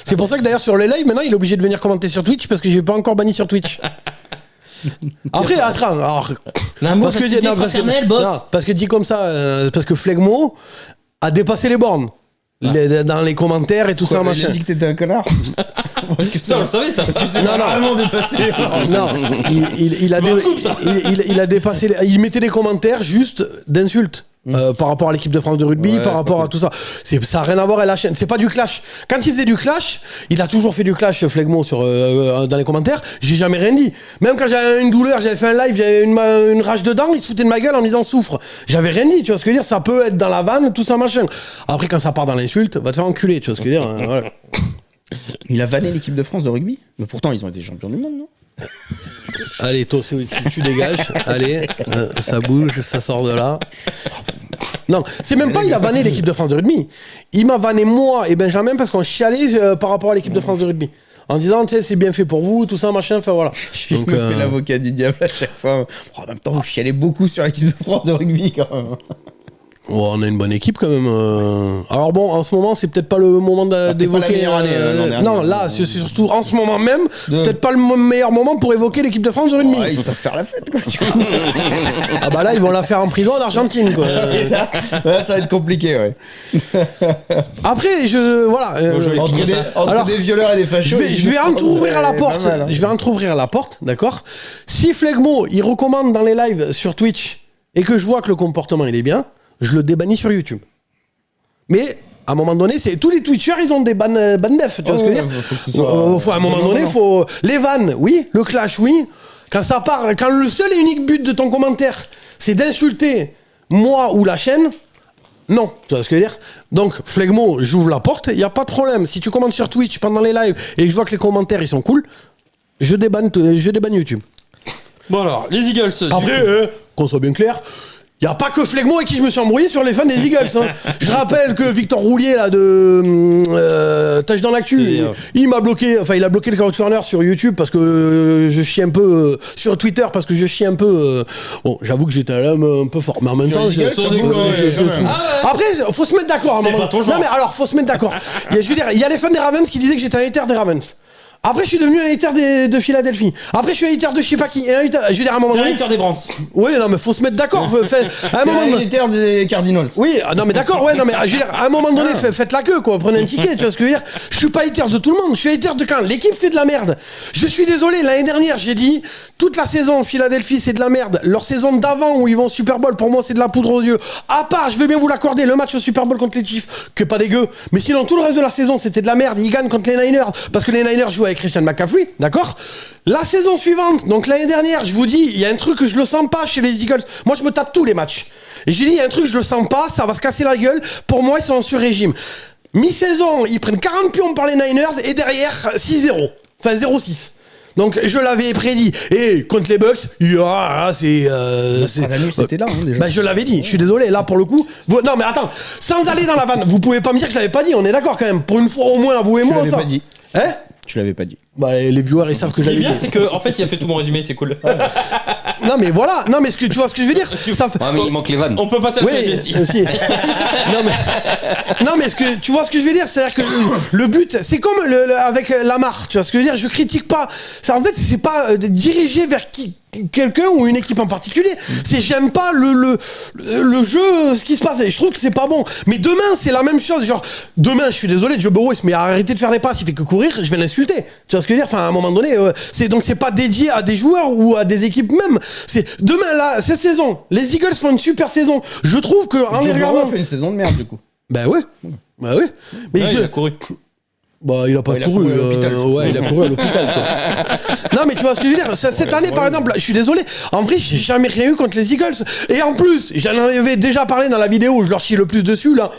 C'est pour ça que d'ailleurs sur les lives, maintenant, il est obligé de venir commenter sur Twitch parce que j'ai pas encore banni sur Twitch. Après, attends, alors. Parce que dit comme ça, parce que Flegmo a dépassé les bornes. Dans les commentaires et tout ça, machin. Il a dit que t'étais un connard. Parce que ça, on le savait, ça. Parce que c'est vraiment dépassé. Non, il a dépassé. Il mettait des commentaires juste d'insultes. Par rapport à l'équipe de France de rugby, par rapport à tout ça. Ça n'a rien à voir avec la chaîne. C'est pas du clash. Quand il faisait du clash, il a toujours fait du clash, Flegmo, dans les commentaires. J'ai jamais rien dit. Même quand j'avais une douleur, j'avais fait un live, j'avais une rage dedans, il se foutait de ma gueule en me disant souffre. J'avais rien dit, tu vois ce que je veux dire. Ça peut être dans la vanne, tout ça, machin. Après, quand ça part dans l'insulte, va te faire enculer, tu vois ce que je veux dire. Voilà. Il a vanné l'équipe de France de rugby. Mais pourtant, ils ont été champions du monde, non? Allez, toi, tu dégages. Allez, ça bouge, ça sort de là. Non, c'est même pas il a vanné l'équipe de France de rugby. Il m'a vanné moi et Benjamin parce qu'on chialait par rapport à l'équipe de France de rugby. En disant, tu sais, c'est bien fait pour vous, tout ça, machin, enfin voilà. Je me fais l'avocat du diable à chaque fois. En même temps, vous chialez beaucoup sur l'équipe de France de rugby quand même. Oh, on a une bonne équipe quand même. Alors bon, en ce moment, c'est peut-être pas le moment d'évoquer. Non, là, c'est surtout en ce moment même, peut-être pas le meilleur moment pour évoquer l'équipe de France de rugby. Ouais, ils savent faire la fête, quoi. Ah bah là, ils vont la faire en prison en Argentine, quoi. Là, ça va être compliqué, ouais. Après, voilà. Entre des violeurs et des fachos. Je vais entrouvrir la porte. Je vais entrouvrir la porte, d'accord. Si Flegmo, il recommande dans les lives sur Twitch et que je vois que le comportement il est bien, je le débannis sur YouTube. Mais à un moment donné, tous les Twitchers, ils ont des ban def, tu vois ce que je veux dire. À un moment donné, faut les vannes, oui, le clash, oui. Quand ça part, quand le seul et unique but de ton commentaire, c'est d'insulter moi ou la chaîne, non, tu vois ce que je veux dire. Donc Flegmo, j'ouvre la porte, il y a pas de problème. Si tu commentes sur Twitch pendant les lives et que je vois que les commentaires ils sont cool, je débanne YouTube. Bon alors, les Eagles. Après, qu'on soit bien clair. Il n'y a pas que Flegmo avec qui je me suis embrouillé sur les fans des Eagles. Hein. Je rappelle que Victor Roulier, là, de Tâche dans l'actu, il m'a bloqué, enfin, il a bloqué le Couch Corner sur YouTube parce que je chie un peu, sur Twitter parce que je chie un peu. Bon, j'avoue que j'étais un peu fort, mais en même temps, après, faut se mettre d'accord à un moment. Non, mais alors, faut se mettre d'accord. Je veux dire, il y a les fans des Ravens qui disaient que j'étais un hater des Ravens. Après, je suis devenu un hater de Philadelphie. Après, je suis un hater de je sais pas qui. Je veux dire, à un moment donné. Un hater des Browns. Oui, non, mais faut se mettre d'accord. À un moment donné. Un hater des Cardinals. Oui, non, mais d'accord, ouais, non, mais je veux dire, à un moment donné, faites la queue, quoi. Prenez un ticket, tu vois ce que je veux dire. Je suis pas hater de tout le monde. Je suis hater de quand l'équipe fait de la merde. Je suis désolé, l'année dernière, j'ai dit, toute la saison, Philadelphie, c'est de la merde. Leur saison d'avant, où ils vont au Super Bowl, pour moi, c'est de la poudre aux yeux. À part, je vais bien vous l'accorder, le match au Super Bowl contre les Chiefs, que pas dégueu. Mais sinon, tout le reste de la saison, c'était de la merde. Ils gagnent contre les Niners, parce que les Niners jouent avec Christian McCaffrey. D'accord. La saison suivante, donc l'année dernière, je vous dis, il y a un truc que je le sens pas chez les Eagles. Moi, je me tape tous les matchs. Et j'ai dit, il y a un truc que je le sens pas, ça va se casser la gueule. Pour moi, ils sont en sur-régime. Mi-saison, ils prennent 40 pions par les Niners et derrière, 6-0. Enfin, 0-6. Donc, je l'avais prédit. Et contre les Bucks, c'était là, hein, déjà. Bah, je l'avais dit. Je suis désolé. Là, pour le coup. Non, mais attends. Sans aller dans la vanne, vous pouvez pas me dire que je l'avais pas dit. On est d'accord quand même. Pour une fois, au moins, vous et moi, ça. Je l'avais pas dit. Hein? Tu l'avais pas dit. Bah, les viewers, ils savent que j'avais dit. Ce qui est bien, c'est que en fait, il a fait tout mon résumé, c'est cool. Non, mais voilà. Non, mais tu vois ce que je veux dire. Mais il manque les vannes. On peut passer à la aussi. Non, mais tu vois ce que je veux dire, c'est-à-dire que le but, c'est comme avec Lamar. Tu vois ce que je veux dire. Je critique pas. Ça, en fait, c'est pas dirigé vers quelqu'un ou une équipe en particulier. C'est j'aime pas le jeu, ce qui se passe. Et je trouve que c'est pas bon. Mais demain, c'est la même chose. Genre, demain, je suis désolé, Joe Burrow, il se met à arrêter de faire des passes, il fait que courir, je vais l'insulter. Tu vois ce que je veux dire. Enfin, à un moment donné, c'est pas dédié à des joueurs ou à des équipes même. C'est demain là, cette saison, les Eagles font une super saison. Je trouve que en les regardant, fait une saison de merde du coup. Bah oui. Mais il a couru. Bah, il a pas couru. Il a couru à l'hôpital, quoi. Non, mais tu vois ce que je veux dire. Cette année, par exemple, je suis désolé. En vrai, j'ai jamais rien eu contre les Eagles. Et en plus, j'en avais déjà parlé dans la vidéo où je leur chie le plus dessus, là.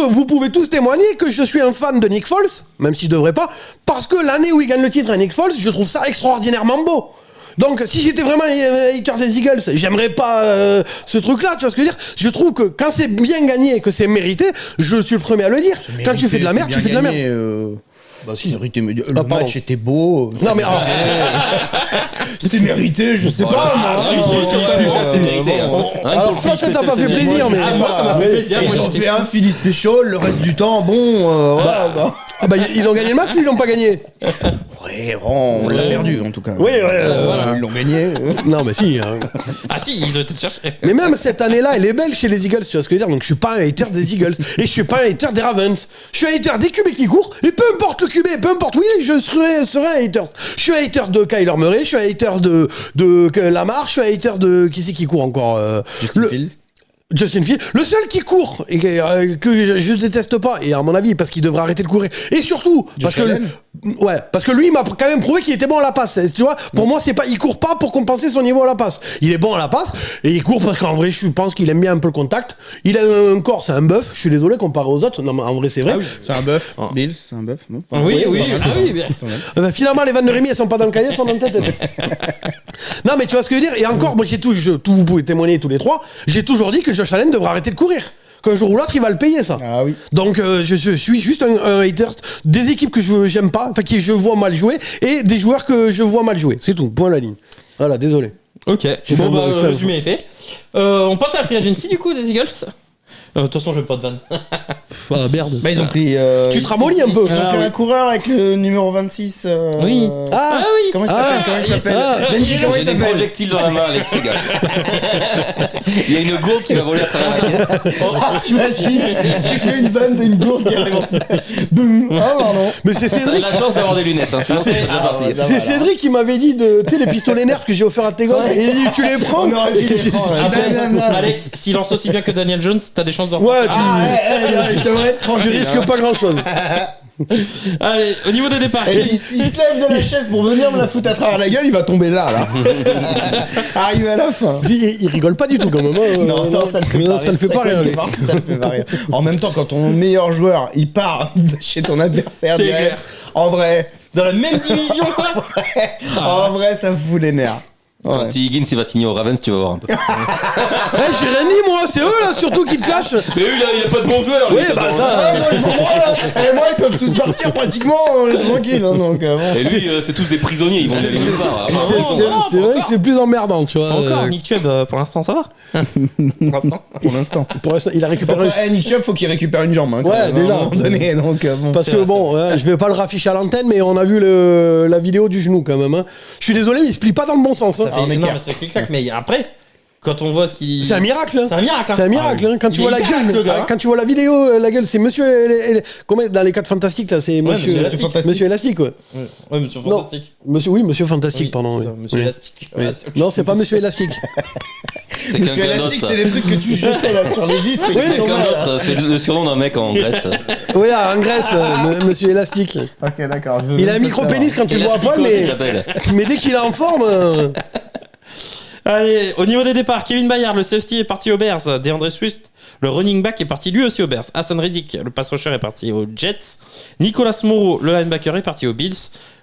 Vous pouvez tous témoigner que je suis un fan de Nick Foles, même si je devrais pas, parce que l'année où il gagne le titre à Nick Foles, je trouve ça extraordinairement beau. Donc, si j'étais vraiment un hater des Eagles, j'aimerais pas ce truc-là, tu vois ce que je veux dire. Je trouve que quand c'est bien gagné et que c'est mérité, je suis le premier à le dire. Quand tu fais de la merde, tu fais de la merde. Bah si, le match était beau. Non mais c'est mérité, je sais pas. C'est mérité. Alors toi, ça t'a pas fait plaisir, mais moi, ça m'a fait plaisir. Ils ont fait un Philly Special, le reste du temps, bon. Ah bah ils ont gagné le match ou ils l'ont pas gagné? Ouais, on l'a perdu en tout cas. Oui, voilà. Ils l'ont gagné. Non mais si. Ah si, ils ont été chercher. Mais même cette année-là, elle est belle chez les Eagles, tu vois ce que je veux dire. Donc je suis pas un hater des Eagles et je suis pas un hater des Ravens. Je suis un hater des QB qui courent et peu importe le QB, peu importe où il est, je serai un hater. Je suis un hater de Kyler Murray, je suis un hater de Lamar, je suis un hater de qui c'est qui court encore Justin Fields, le seul qui court et que je déteste pas, et à mon avis parce qu'il devrait arrêter de courir, et surtout parce que lui il m'a quand même prouvé qu'il était bon à la passe, tu vois. Pour moi c'est pas, il court pas pour compenser son niveau à la passe, il est bon à la passe et il court parce qu'en vrai je pense qu'il aime bien un peu le contact, il a un corps, c'est un bœuf, je suis désolé comparé aux autres, non mais en vrai c'est vrai. Ah oui, c'est un bœuf. Bills, c'est un bœuf, non? Oui, bien. Finalement les vannes de Rémi elles sont pas dans le cahier, elles sont dans la tête. Non mais tu vois ce que je veux dire, et encore moi vous pouvez témoigner tous les trois, j'ai toujours dit que Josh Allen devra arrêter de courir. Qu'un jour ou l'autre, il va le payer, ça. Ah oui. Donc, je suis juste un hater des équipes que j'aime pas, enfin, que je vois mal jouer, et des joueurs que je vois mal jouer. C'est tout, point à la ligne. Voilà, désolé. Ok, le résumé est fait. On passe à la free agency, du coup, des Eagles. De toute façon, je veux pas de vanne. Ah merde. Bah, ils ont pris. Tu te ramollis un peu. Ils ont pris un coureur avec le numéro 26. Oui. Ah oui. Comment il s'appelle Benji, comment il J'ai des s'appelle? projectiles dans la main, Alex, fais gaffe. Il y a une gourde qui va voler à travers la caisse. T'imagines, tu fais une vanne d'une gourde qui arrive en Ah, pardon. Mais c'est T'as Cédric. la chance d'avoir des lunettes, hein, sinon c'est déjà parti. C'est Cédric qui m'avait dit de, tu sais, les pistolets nerfs que j'ai offert à tes gosses, et il dit, tu les prends. On aurait dû les prendre. Alex, s'il lance aussi bien que Daniel Jones, t'as des chances de Ouais, Je devrais être tranquille. je risque pas grand chose. Allez, au niveau des départs. Et puis s'il se lève de la chaise pour venir me la foutre à travers la gueule, il va tomber là. Arrivé à la fin. Il rigole pas du tout quand même. Non, ça le fait pas rire. Ça le fait pas rire. En même temps, quand ton meilleur joueur il part de chez ton adversaire, C'est direct, clair. en vrai, Dans la même division, quoi. en vrai, ça fout les nerfs. Quand Ouais. Higgins il va signer au Ravens, tu vas voir un peu. J'ai rien dit, moi, c'est eux là surtout qui te clashent. Mais lui, il a pas de bons joueurs. Oui, bah ça. Moi, je comprends, là. Et moi, ils peuvent tous partir pratiquement, on est tranquille. Hein, donc, bon. Et lui, c'est tous des prisonniers, ils vont aller nulle part. C'est vrai que c'est plus emmerdant, tu vois. Encore, Nick Chubb, pour l'instant, ça va. Pour l'instant. Pour l'instant, il a récupéré. Enfin, Nick Chubb, faut qu'il récupère une jambe. Hein, Ouais, quand même, déjà. À un moment donné, donc, bon. Parce que bon, ouais, je vais pas le rafficher à l'antenne, mais on a vu la vidéo du genou quand même. Hein. Je suis désolé, mais il se plie pas dans le bon sens. Hein. Non, mais c'est clic-clac, mais après, quand on voit ce qu'il. C'est un miracle. Hein. C'est un miracle. C'est un miracle. Hein. Quand tu vois la gueule, quand tu vois la vidéo, la gueule, c'est Monsieur. Comment dans les 4 fantastiques là, c'est Monsieur. Monsieur Élastique, ouais. Ouais, Monsieur Fantastique. Monsieur Fantastique, pardon. C'est ça, Oui. Monsieur Oui. Élastique. Oui. Ouais, Non, c'est pas Monsieur Élastique. C'est Monsieur quelqu'un d'autre. Élastique, c'est les trucs que tu jetais là sur les vitres. C'est quelqu'un d'autre, c'est le surnom d'un mec en Grèce. Oui, en Grèce, Monsieur Élastique. Ok, d'accord. Il a un micro-pénis quand tu le vois pas, Elasticos, il mais. s'appelle. Mais dès qu'il est en forme. Allez, au niveau des départs, Kevin Bayard, le safety, est parti aux Bears. DeAndre Swift, le running back, est parti lui aussi aux Bears. Hassan Reddick, le pass rusher, est parti aux Jets. Nicolas Moreau, le linebacker, est parti aux Bills.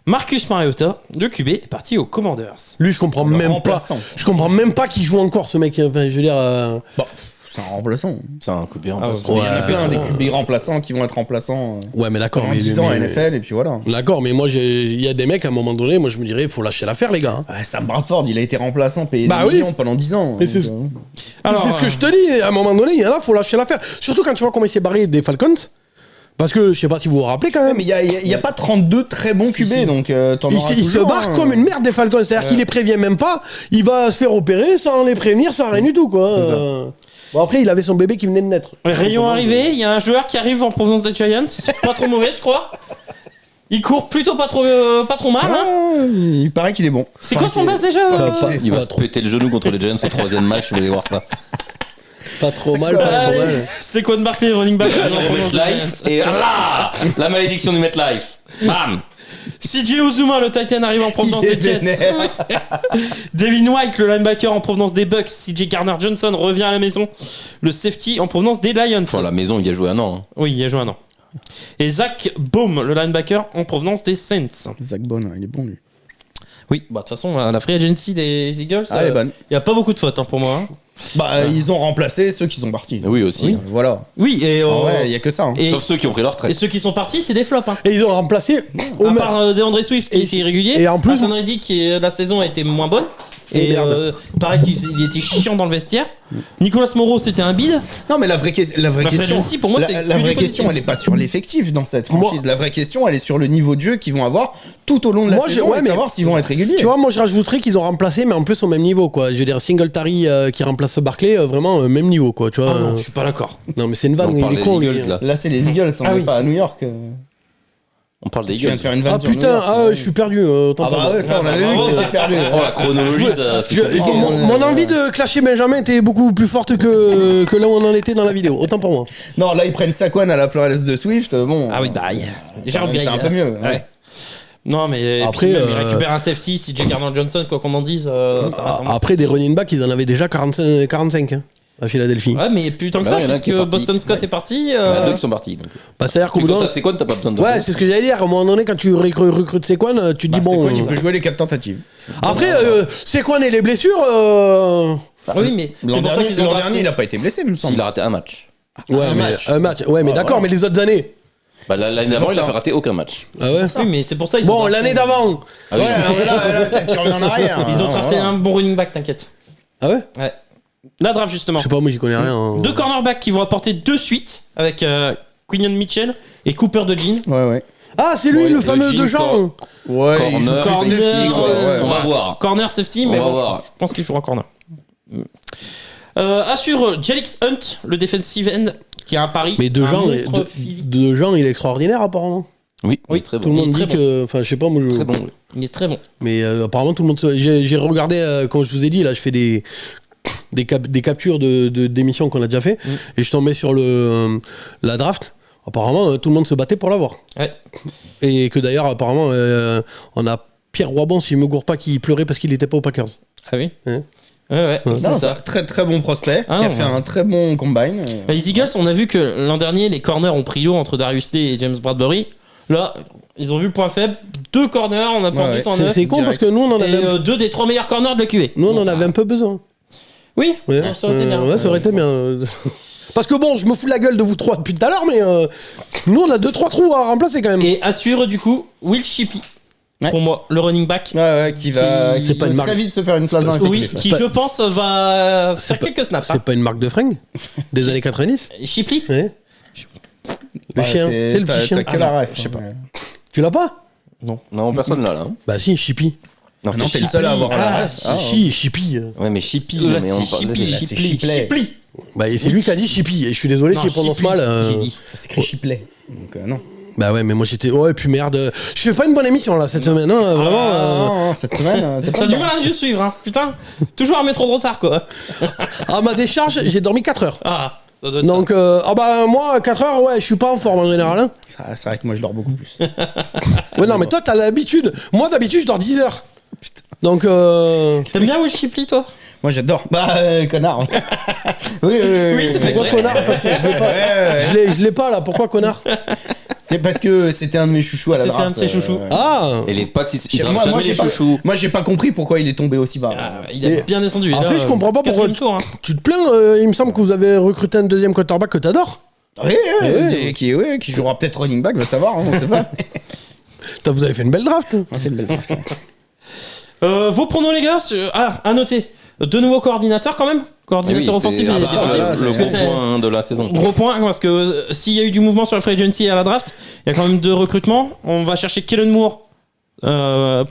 Marcus Mariota, le QB, est parti aux Commanders. Lui, je comprends même pas. remplaçant. Je comprends même pas qu'il joue encore, ce mec. Enfin, je veux dire. C'est un remplaçant. C'est un coup de pied en Ah, place. Il y en a plein des QB remplaçants qui vont être remplaçants Ouais, mais d'accord. pendant Mais 10 ans à NFL et puis voilà. D'accord, mais moi, il y a des mecs, à un moment donné, moi, je me dirais, il faut lâcher l'affaire, les gars. Hein. Ouais, Sam Bradford, il a été remplaçant, payé Bah des oui. millions pendant 10 ans. Mais c'est donc, ce que je te dis. À un moment donné, il y en a, faut lâcher l'affaire. Surtout quand tu vois comment il s'est barré des Falcons. Parce que, je sais pas si vous vous rappelez quand Ouais, même. mais il y a pas 32 très bons QB, si. donc t'en auras Il se toujours, barre hein. comme une merde des Falcons. C'est-à-dire qu'il les prévient même pas. Il va se faire opérer sans les prévenir, sans rien du tout, quoi. Bon, après, il avait son bébé qui venait de naître. Rayon arrivé, il y a un joueur qui arrive en provenance des Giants. Pas trop mauvais, je crois. Il court plutôt pas trop mal. Hein. Ah, il paraît qu'il est bon. C'est quoi son base déjà Il va se péter le genou contre les Giants au 3ème match, vous allez voir ça. Pas trop mal, pas trop mal. C'est quoi de Barkley, running back en provenance des MetLife, Giants. et là, la malédiction du MetLife. Bam. CJ Uzuma, le Titan, arrive en provenance Il est des Jets. vénère. Devin White, le linebacker en provenance des Bucks. CJ Garner-Johnson revient à la maison. Le safety en provenance des Lions. Enfin, la maison, il a joué un an. Hein. Oui, il y a joué un an. Et Zach Baum, le linebacker en provenance des Saints. Zach Bone, il est bon lui. Oui, bah de toute façon, la free agency des Eagles, Elle est bonne. il n'y a pas beaucoup de fautes pour moi. Hein. Bah, ils ont remplacé ceux qui sont partis. Oui, aussi. Voilà. Oui, et, Ouais, il y a que ça. Hein. et, Sauf ceux qui ont pris leur et retraite. ceux qui sont partis, c'est des flops. Hein. Et ils ont remplacé. À part DeAndre Swift qui Et- était irrégulier, et en plus- Hassan Reddick qui la saison a été moins bonne. Et pareil qu'il était chiant dans le vestiaire. Nicolas Moreau, c'était un bide. Non, mais la vraie question, pour moi, c'est la vraie question, elle est pas sur l'effectif dans cette franchise. La vraie question, elle est sur le niveau de jeu qu'ils vont avoir tout au long de la saison, et savoir s'ils vont être réguliers. Tu vois, moi je rajouterais qu'ils ont remplacé, mais en plus au même niveau, quoi. Je veux dire, Singletary qui remplace Barkley, vraiment même niveau, quoi. Tu vois. Ah non, je suis pas d'accord. Non, mais c'est une vanne, il est con, lui. Là, c'est les Eagles, on n'est pas à New York. On parle des Tu viens Eagles. de faire une vanne Ah putain, je suis perdu. bah ouais, ça on avait vu que t'étais perdu. Oh, la chronologie, ça, c'est compliqué. Mon envie de clasher Benjamin était beaucoup plus forte que là où on en était dans la vidéo. Autant pour moi. Non, là ils prennent Saquon à la place de Swift. Bon. Ah oui, bah, déjà c'est un peu mieux. Ouais. Non, mais après, puis, il récupère un safety. Si J. Gardner Johnson, quoi qu'on en dise. Après, des running backs, ils en avaient déjà 45 hein, à Philadelphie. Ouais, mais plus tant que ça, parce que Boston Scott est parti. Il y en a 2 qui sont partis. Donc. Bah, c'est-à-dire qu'au bout d'un. Saquon, t'as pas besoin de. Ouais, c'est ce que j'allais dire. À un moment donné, quand tu recrutes Saquon, tu te dis bon. Saquon, il peut jouer les 4 tentatives. Après, Saquon et les blessures. Oui, mais l'an dernier, il a pas été blessé, me semble. Il a raté un match. Un match. Ouais, mais d'accord, mais les autres années. Bah, l'année d'avant, il a fait rater aucun match. Ah ouais. Oui, mais c'est pour ça. Bon, l'année d'avant. Ah oui. Là, tu reviens en arrière. Ils ont drafté un bon running back, t'inquiète. Ah ouais. Ouais. La draft, justement. Je sais pas, moi j'y connais rien. 2 cornerbacks qui vont apporter 2 suites avec Quinion Mitchell et Cooper DeJean. Ouais. Ah, c'est lui, le fameux de Jean. Ouais, corner, safety, on va voir. Corner, safety, mais on va voir. Je pense qu'il jouera corner. Assure Jalix Hunt, le defensive end, qui a un pari. Mais de Jean, il est extraordinaire apparemment. Oui, très bon. Tout le monde dit que. Enfin, je sais pas, moi je. Très bon. Il est très bon. Mais apparemment, tout le monde. J'ai regardé, comme je vous ai dit, là, je fais des captures d'émissions qu'on a déjà fait. Et je suis tombé sur la draft. Apparemment, tout le monde se battait pour l'avoir. Ouais. Et que d'ailleurs, apparemment, on a Pierre Roibon, si je me gourre pas, qui pleurait parce qu'il n'était pas aux Packers. Ah oui. Hein Ouais. C'est ça. Très très bon prospect qui a fait un très bon combine. Les Eagles, on a vu que l'an dernier, les corners ont pris l'eau entre Darius Slay et James Bradbury. Là, ils ont vu le point faible. 2 corners, on a pendu 109. C'est con parce que nous, on en avait. Et 2 des 3 meilleurs corners de la QV. Nous, on en avait un peu besoin. Oui, ouais. ça aurait été bien. Ouais, ça aurait été bien. Parce que bon, je me fous de la gueule de vous 3 depuis tout à l'heure, mais nous, on a 2-3 trous à remplacer quand même. Et assure du coup Will Shipley. Ouais. Pour moi, le running back. Qui va très vite se faire une place dans oui, qui je pense va faire quelques snaps. C'est pas une marque de fringues des années 90 Shipley. Ouais. Le chien, c'est le petit chien. T'as que la ref, je sais pas. Tu l'as pas? Non, personne là. Bah si, Chippy. Non, c'est t'es le seul à avoir la ref. Chippy. Ouais, mais Chippy, mais on parle de Chipley. Bah c'est lui qui a dit Chippy. Et je suis désolé si je prononce mal. J'ai dit. Ça s'écrit Chipley. Donc non. Bah ouais, mais moi j'étais. Ouais, puis merde. Je fais pas une bonne émission là cette semaine, hein, vraiment. Non, cette semaine. T'as du mal à suivre, hein. Putain. Toujours un métro de retard, quoi. À ma décharge, j'ai dormi 4 heures. Ah, ça doit être donc, moi, 4 heures, ouais, je suis pas en forme en général. Hein. C'est vrai que moi je dors beaucoup plus. Ouais, non, mais toi, t'as l'habitude. Moi, d'habitude, je dors 10 heures. Putain. Donc, T'aimes bien Will Shipley, toi? Moi j'adore. Bah, connard. Oui, c'est fait. Pourquoi connard? Parce que je l'ai pas. Je l'ai pas là. Pourquoi connard? Et parce que c'était un de mes chouchous à la draft. C'était un de ses chouchous. Ah. Et les Pats, ils draftent jamais les chouchous. Moi j'ai pas compris pourquoi il est tombé aussi bas. Il a bien descendu. Après, là, je comprends pas pourquoi tu te plains. Il me semble que vous avez recruté un deuxième quarterback que t'adores. Oui, qui jouera peut-être running back, va savoir, on sait pas. Vous avez fait une belle draft. On a fait une belle draft. Vos pronos, les gars, à noter. 2 nouveaux coordinateurs quand même. Coordinateur offensif et défensif. Le gros point de la saison. Gros point, parce que s'il y a eu du mouvement sur la free agency et à la draft, il y a quand même 2 recrutements. On va chercher Kellen Moore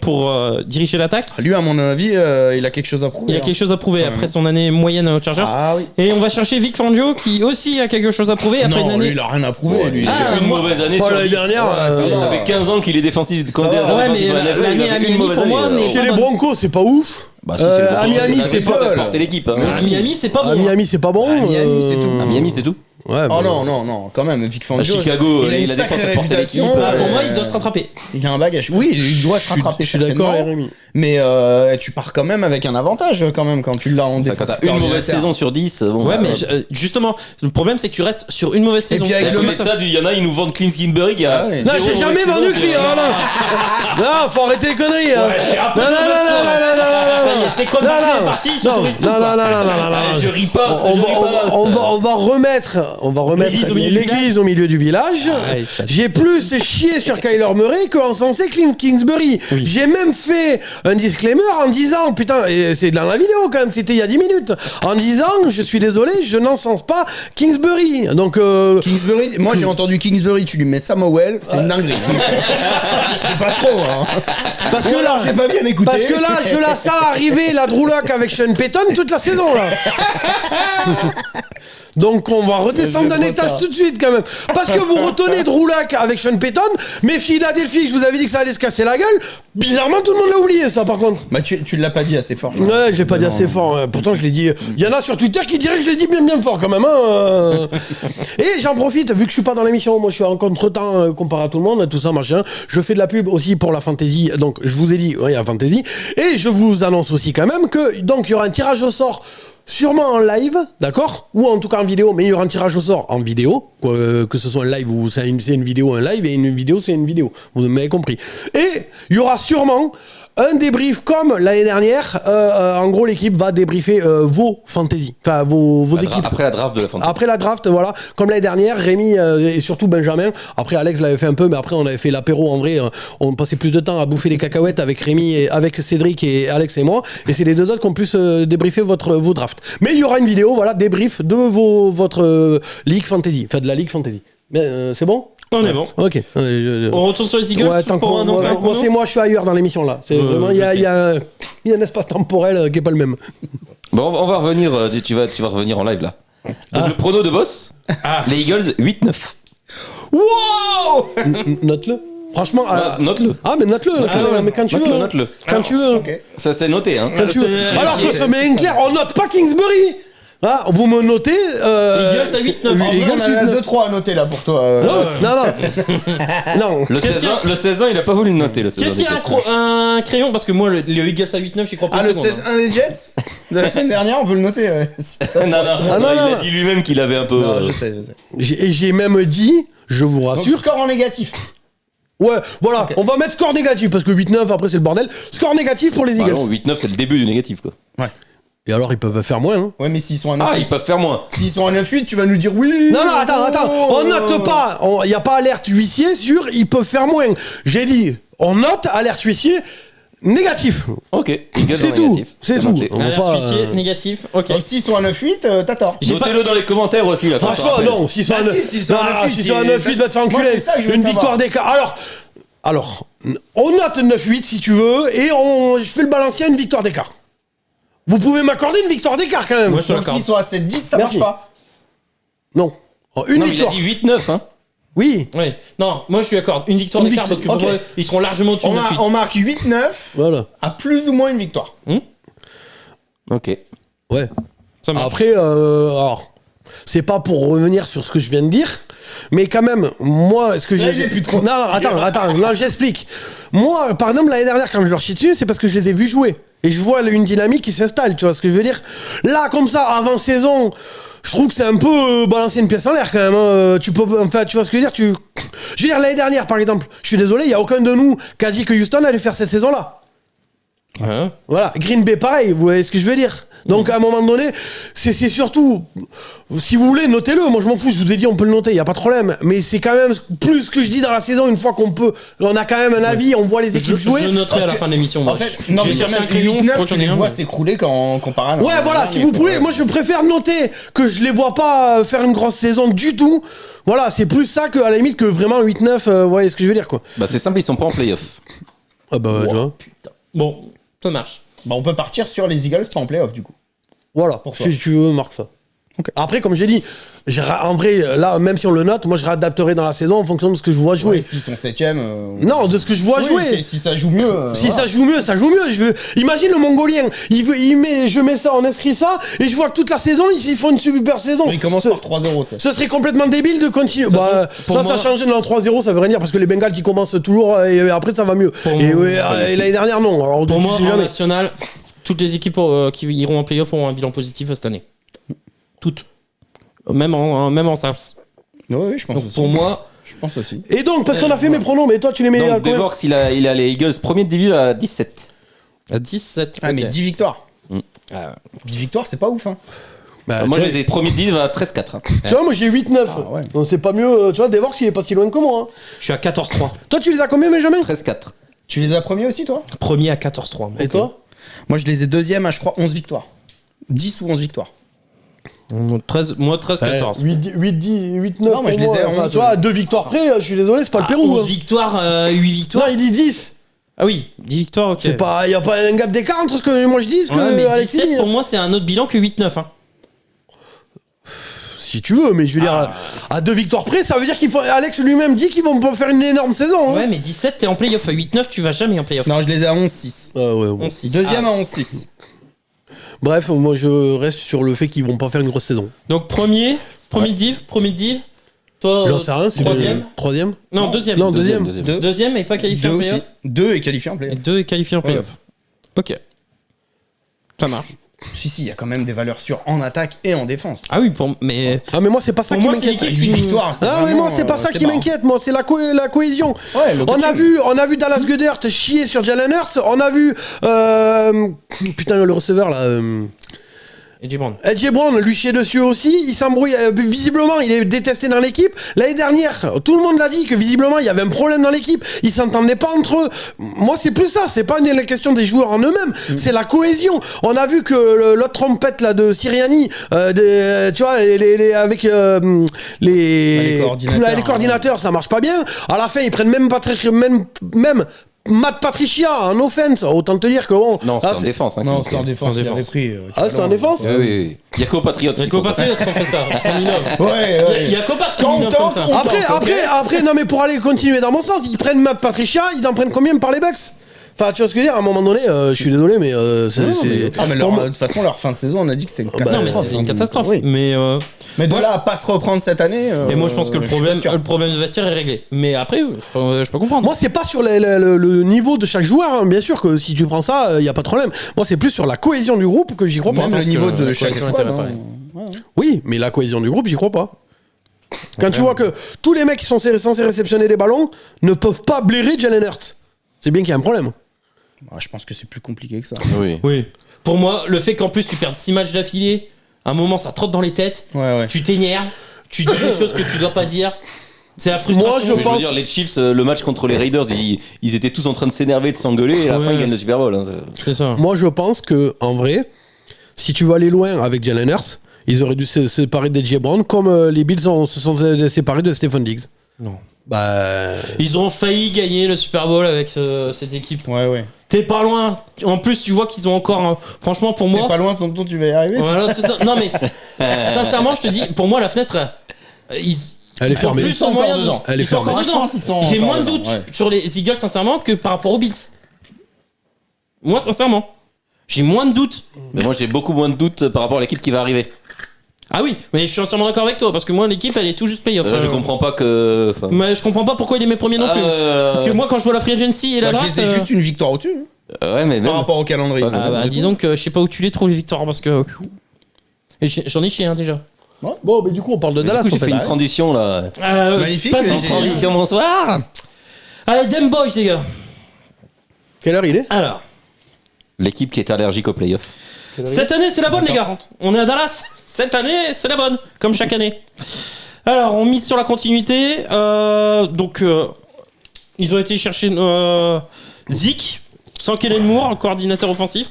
pour diriger l'attaque. Lui, à mon avis, il a quelque chose à prouver. Il a quelque chose à prouver après son année moyenne aux Chargers. Ah oui. Et on va chercher Vic Fangio qui aussi a quelque chose à prouver après une année. Lui, il a rien à prouver. Lui. Il a fait une mauvaise année sur l'année dernière. Ça fait 15 ans qu'il est défensif. Ouais, mais l'année à Miami pour moi. Chez les Broncos, c'est pas ouf. Bah, si, à Miami, c'est pas. Porter l'équipe. Hein. À Miami, c'est pas bon. À Miami, c'est pas bon. Miami, c'est tout. À Miami, c'est tout. Ouais, oh non, quand même, Vic Fangio. À Chicago, il a défense sacrée réputation. Pour moi, il doit se rattraper. Il a un bagage. Oui, il doit se rattraper. Je suis d'accord, Jérémy. Mais tu pars quand même avec un avantage quand tu l'as en défense. Quand t'as une mauvaise saison sur 10. Bon, ouais, mais justement, le problème, c'est que tu restes sur une mauvaise saison. Et puis avec il y en a, ils nous vendent Clint Kingsbury qui a. Non, j'ai jamais vendu Clint. Non, faut arrêter les conneries. Non. C'est quoi le parti? Non, je ris pas. On va remettre on va remettre l'église au milieu du village. J'ai plus chié sur Kyler Murray qu'encensé Kingsbury. Oui. J'ai même fait un disclaimer en disant, putain, et c'est dans la vidéo quand même, c'était il y a 10 minutes, en disant, je suis désolé, je n'encense pas Kingsbury. Donc, Kingsbury, moi j'ai entendu Kingsbury, tu lui mets Samuel, c'est une dinguerie. Je sais pas trop. Hein. Parce que là, j'ai pas bien écouté. Parce que là, je la sens arriver la Drew Lock avec Sean Payton toute la saison là. Donc on va redescendre d'un étage tout de suite quand même. Parce que vous retenez Drew Lock avec Sean Payton, mais Philadelphie, je vous avais dit que ça allait se casser la gueule. Bizarrement, tout le monde l'a oublié ça par contre. Bah tu l'as pas dit assez fort. Ouais, je l'ai pas dit assez fort. Pourtant je l'ai dit. Il y en a sur Twitter qui diraient que je l'ai dit bien fort quand même. Hein. Et j'en profite, vu que je suis pas dans l'émission, moi je suis en contre-temps comparé à tout le monde, tout ça machin. Je fais de la pub aussi pour la fantasy. Donc je vous ai dit, il y a la fantasy. Et je vous annonce aussi quand même que donc il y aura un tirage au sort. Sûrement en live, d'accord? Ou en tout cas en vidéo, mais il y aura un tirage au sort en vidéo, que ce soit un live ou c'est une vidéo, un live, et une vidéo, c'est une vidéo. Vous m'avez compris. Et il y aura sûrement un débrief comme l'année dernière. En gros, l'équipe va débriefer vos fantasy, enfin vos équipes. Après la draft de la fantasy. Après la draft, voilà. Comme l'année dernière, Rémi et surtout Benjamin. Après, Alex l'avait fait un peu, mais après, on avait fait l'apéro en vrai. On passait plus de temps à bouffer les cacahuètes avec Rémi, et avec Cédric et Alex et moi. Et c'est les deux autres qui ont pu débriefer vos drafts. Mais il y aura une vidéo, voilà, débrief de votre Ligue Fantasy, enfin de la Ligue Fantasy. Mais c'est bon? On est bon. Ok. On retourne sur les Eagles pour annoncer un prono. Moi, je suis ailleurs dans l'émission là. C'est vraiment, il y a un espace temporel qui est pas le même. Bon, on va revenir. Tu vas revenir en live là. Donc, le prono de boss. Les Eagles 8-9. Wow. Note-le. Franchement, note-le. Ah, mais note-le. Mais quand tu veux. Note-le. Quand tu veux. Okay. Ça c'est noté. Hein. Quand tu veux. Alors que ce met clair, on note pas Kingsbury. Ah, vous me notez. Eagles à 8-9. Eagles, on a 2-3 à noter là pour toi. Non. Le 16-1, il a pas voulu le noter. Qu'est-ce qu'il y a un crayon? Parce que moi, le Eagles à 8-9, j'y crois pas. Ah, le 16-1 des Jets de la semaine dernière, on peut le noter. Non, il a dit lui-même qu'il avait un peu. Non, je sais. J'ai même dit, je vous rassure. Donc, score en négatif. Ouais, voilà, okay. On va mettre score négatif parce que 8-9 après c'est le bordel. Score négatif pour les Eagles. Non, 8-9 c'est le début du négatif quoi. Ouais. Et alors ils peuvent faire moins. Hein. Ouais, mais s'ils sont à 9-8. Ah, ils peuvent faire moins. S'ils sont à 9-8, tu vas nous dire oui. Non, attends. On note pas. Il y a pas alerte huissier sur ils peuvent faire moins. J'ai dit, on note alerte huissier négatif. Ok. C'est tout. C'est tout. Alerte huissier négatif. Ok. Donc s'ils sont à 9-8, t'as tort. Notez-le dans les commentaires aussi là. Franchement, non. S'ils sont à 9-8, va te faire enculer. Une victoire d'écart. Alors, on note 9-8 si tu veux, et je fais le balancier à une victoire d'écart. Vous pouvez m'accorder une victoire d'écart quand même. Moi, donc s'ils sont à 7-10, ça marche pas. Non. Une victoire. Il a dit 8-9, hein. Oui. Non, moi je suis d'accord. Une victoire d'écart parce que pour eux, ils seront largement au-dessus de 9-8. On marque 8-9 voilà. À plus ou moins une victoire. Ok. Ouais. Après, alors, c'est pas pour revenir sur ce que je viens de dire, mais quand même, moi, est-ce que j'ai plus trop. Non, attends, non, j'explique. Moi, par exemple, l'année dernière, quand je leur chie dessus, c'est parce que je les ai vus jouer. Et je vois une dynamique qui s'installe, tu vois ce que je veux dire. Là, comme ça, avant saison, je trouve que c'est un peu balancer une pièce en l'air quand même. Hein. Tu vois ce que je veux dire. Je veux dire, l'année dernière, par exemple, je suis désolé, il n'y a aucun de nous qui a dit que Houston allait faire cette saison-là. Ouais. Voilà, Green Bay pareil, vous voyez ce que je veux dire. Donc à un moment donné, c'est surtout, si vous voulez, notez-le, moi je m'en fous, je vous ai dit on peut le noter, il n'y a pas de problème, mais c'est quand même plus ce que je dis dans la saison, une fois qu'on peut, on a quand même un avis, on voit les équipes jouer. Je noterai à la fin de l'émission, moi. En fait, non, mais sur un crayon, tu les vois s'écrouler quand comparé à ouais, voilà, si vous pouvez, moi je préfère noter que je les vois pas faire une grosse saison du tout. Voilà, c'est plus ça que à la limite que vraiment 8-9, vous voyez ce que je veux dire quoi. Bah c'est simple, ils sont pas en playoff. Ah bah tu vois. Putain. Bon, ça marche. Bah on peut partir sur les Eagles pas en playoff du coup. Voilà, si tu veux, marque ça. Okay. Après, comme j'ai dit, en vrai, là, même si on le note, moi je réadapterai dans la saison en fonction de ce que je vois jouer. Ouais, s'ils sont 7ème. Non, de ce que je vois jouer. Si ça joue mieux. Si ça joue mieux, ça joue mieux. Imagine le Mongolien, je mets ça, on inscrit ça, et je vois que toute la saison, ils font une super saison. Il commence par 3-0. Ce serait complètement débile de continuer. Ça change dans 3-0, ça veut rien dire, parce que les Bengals qui commencent toujours, et après ça va mieux. Et l'année dernière, non. Alors, pour moi, en national, toutes les équipes qui iront en playoff auront un bilan positif cette année. Toutes. Même en SAPS. Oui, je pense donc aussi. Pour moi, je pense aussi. Et donc, parce qu'on a fait mes pronos, mais toi tu les mets à quoi? Devorx, il a les Eagles premier de division à 17. À 17. Ah, okay. Mais 10 victoires. 10 victoires, c'est pas ouf, hein. Bah, moi, je les ai premiers de div à 13-4. Tu vois, moi j'ai 8-9. Donc c'est pas mieux. Tu vois, Devorx, il est pas si loin que moi. Hein. Je suis à 14-3. Toi, tu les as combien, Benjamin? 13-4. Tu les as premiers aussi, toi? Premier à 14-3. Et toi? Moi, je les ai deuxième à, je crois, 11 victoires. 10 ou 11 victoires. Moi 13-14. 8-9. Non, moi, je les ai à 11. Tu vois, à 2 victoires près, je suis désolé, c'est pas le Pérou. 11 hein. victoires, 8 victoires. Non, il dit 10. Ah oui, 10 victoires, ok. Il n'y a pas un gap d'écart entre ce que moi je dis et ce que mais Alexis 17 dit. pour moi c'est un autre bilan que 8-9. Hein. Si tu veux, mais je veux dire, à 2 victoires près, ça veut dire qu'il faut. Alex lui-même dit qu'ils vont pas faire une énorme saison. Hein. Ouais, mais 17, t'es en playoff. À 8-9, tu vas jamais en playoff. Non, je les ai à 11-6. Ah ouais, ouais. 11-6. Deuxième à 11-6. Bref, moi je reste sur le fait qu'ils vont pas faire une grosse saison. Donc premier div. Toi, J'en sais rien, c'est troisième. Non, deuxième. Non, deuxième. Deuxième et pas qualifié en playoff. 2 est qualifié en Et playoff. 2 est qualifié en playoff. Ok. Ça marche. Si, il y a quand même des valeurs sûres en attaque et en défense. Ah oui, mais Ah, mais moi c'est pas ça Pour qui moi, c'est m'inquiète. l'équipe 8 victoires, c'est Ah, mais moi c'est pas ça qui m'inquiète, moi c'est la cohésion. Ouais, le On a coaching. vu Dallas Goedert chier sur Jalen Hurts. On a vu putain le receveur là. AJ Brown. AJ Brown lui chier dessus aussi, il s'embrouille, visiblement il est détesté dans l'équipe. L'année dernière, tout le monde l'a dit que visiblement il y avait un problème dans l'équipe, ils s'entendaient pas entre eux. Moi c'est plus ça, c'est pas une question des joueurs en eux-mêmes, c'est la cohésion. On a vu que l'autre trompette là de Sirianni, tu vois, avec les coordinateurs, ça marche pas bien. À la fin ils prennent même Matt Patricia en offense, autant te dire que bon. Non, c'est en défense. Hein, Non, c'est en défense. En qu'il avait défense. pris. c'était en défense. Oui. Il y a qu'aux Patriots. Il y a qu'aux Patriots qu'on fait ça. On innove. Ouais. Il y a qu'aux Patriots Quand on qu'on innove comme tente, ça. Après, non mais pour aller continuer dans mon sens, ils prennent Matt Patricia, ils en prennent combien par les Bucks? Enfin, tu vois ce que je veux dire, à un moment donné, je suis désolé, mais c'est. Ah, mais de toute façon, leur fin de saison, on a dit que c'était une Non, catastrophe. mais c'était une catastrophe. Oui. Mais de là à pas se reprendre cette année. et moi je pense que le problème du vestiaire est réglé. Mais après, je peux comprendre. Moi, c'est pas sur le niveau de chaque joueur, hein. Bien sûr que si tu prends ça, il y a pas de problème. Moi, c'est plus sur la cohésion du groupe que j'y crois pas. Même le niveau de chaque cohésion squad. était hein. Oui, mais la cohésion du groupe, j'y crois pas. Quand tu vois que tous les mecs qui sont censés réceptionner des ballons ne peuvent pas blairer Jalen Hurts, c'est bien qu'il y a un problème. Je pense que c'est plus compliqué que ça. Oui. Pour moi, le fait qu'en plus tu perdes 6 matchs d'affilée, à un moment ça trotte dans les têtes, tu t'énerves, tu dis des choses que tu dois pas dire. C'est la frustration. Moi, Je veux dire, les Chiefs, le match contre les Raiders, ils étaient tous en train de s'énerver, de s'engueuler, et à la fin ils gagnent le Super Bowl. Hein. C'est ça. Moi, je pense que en vrai, si tu veux aller loin avec Jalen Hurts, ils auraient dû se séparer d'AJ Brown comme les Bills se sont séparés de Stephen Diggs. Non. Ils ont failli gagner le Super Bowl avec cette équipe. Ouais. T'es pas loin. En plus, tu vois qu'ils ont encore. Franchement, pour moi. T'es pas loin, tonton, tu vas y arriver. Voilà, c'est ça. Non, mais sincèrement, je te dis, pour moi, la fenêtre, elle est fermée. Plus Ils sont encore dedans. Ils sont encore dedans. J'ai moins de doutes sur les Eagles, sincèrement, que par rapport aux Bills. Moi, sincèrement, j'ai moins de doutes. Mais moi, j'ai beaucoup moins de doutes par rapport à l'équipe qui va arriver. Ah oui, mais je suis entièrement d'accord avec toi parce que moi l'équipe elle est tout juste playoff. Je comprends pas que. Mais je comprends pas pourquoi il est mes premiers non plus. Parce que moi quand je vois la free agency et la draft, je les ai juste une victoire au-dessus. Ouais, mais même. Par rapport au calendrier. Dis donc, je sais pas où tu les trouves les victoires parce que. Et j'en ai chié déjà. Bon, mais du coup on parle de Dallas. J'ai fait une transition là. Magnifique. Une transition, bonsoir. Allez, Damn Boys les gars. Quelle heure il est? Alors. L'équipe qui est allergique aux playoffs. Cette année c'est la bonne les gars. On est à Dallas. Cette année, c'est la bonne, comme chaque année. Alors, on mise sur la continuité. Donc, ils ont été chercher Zeke, sans Kellen Moore, le coordinateur offensif.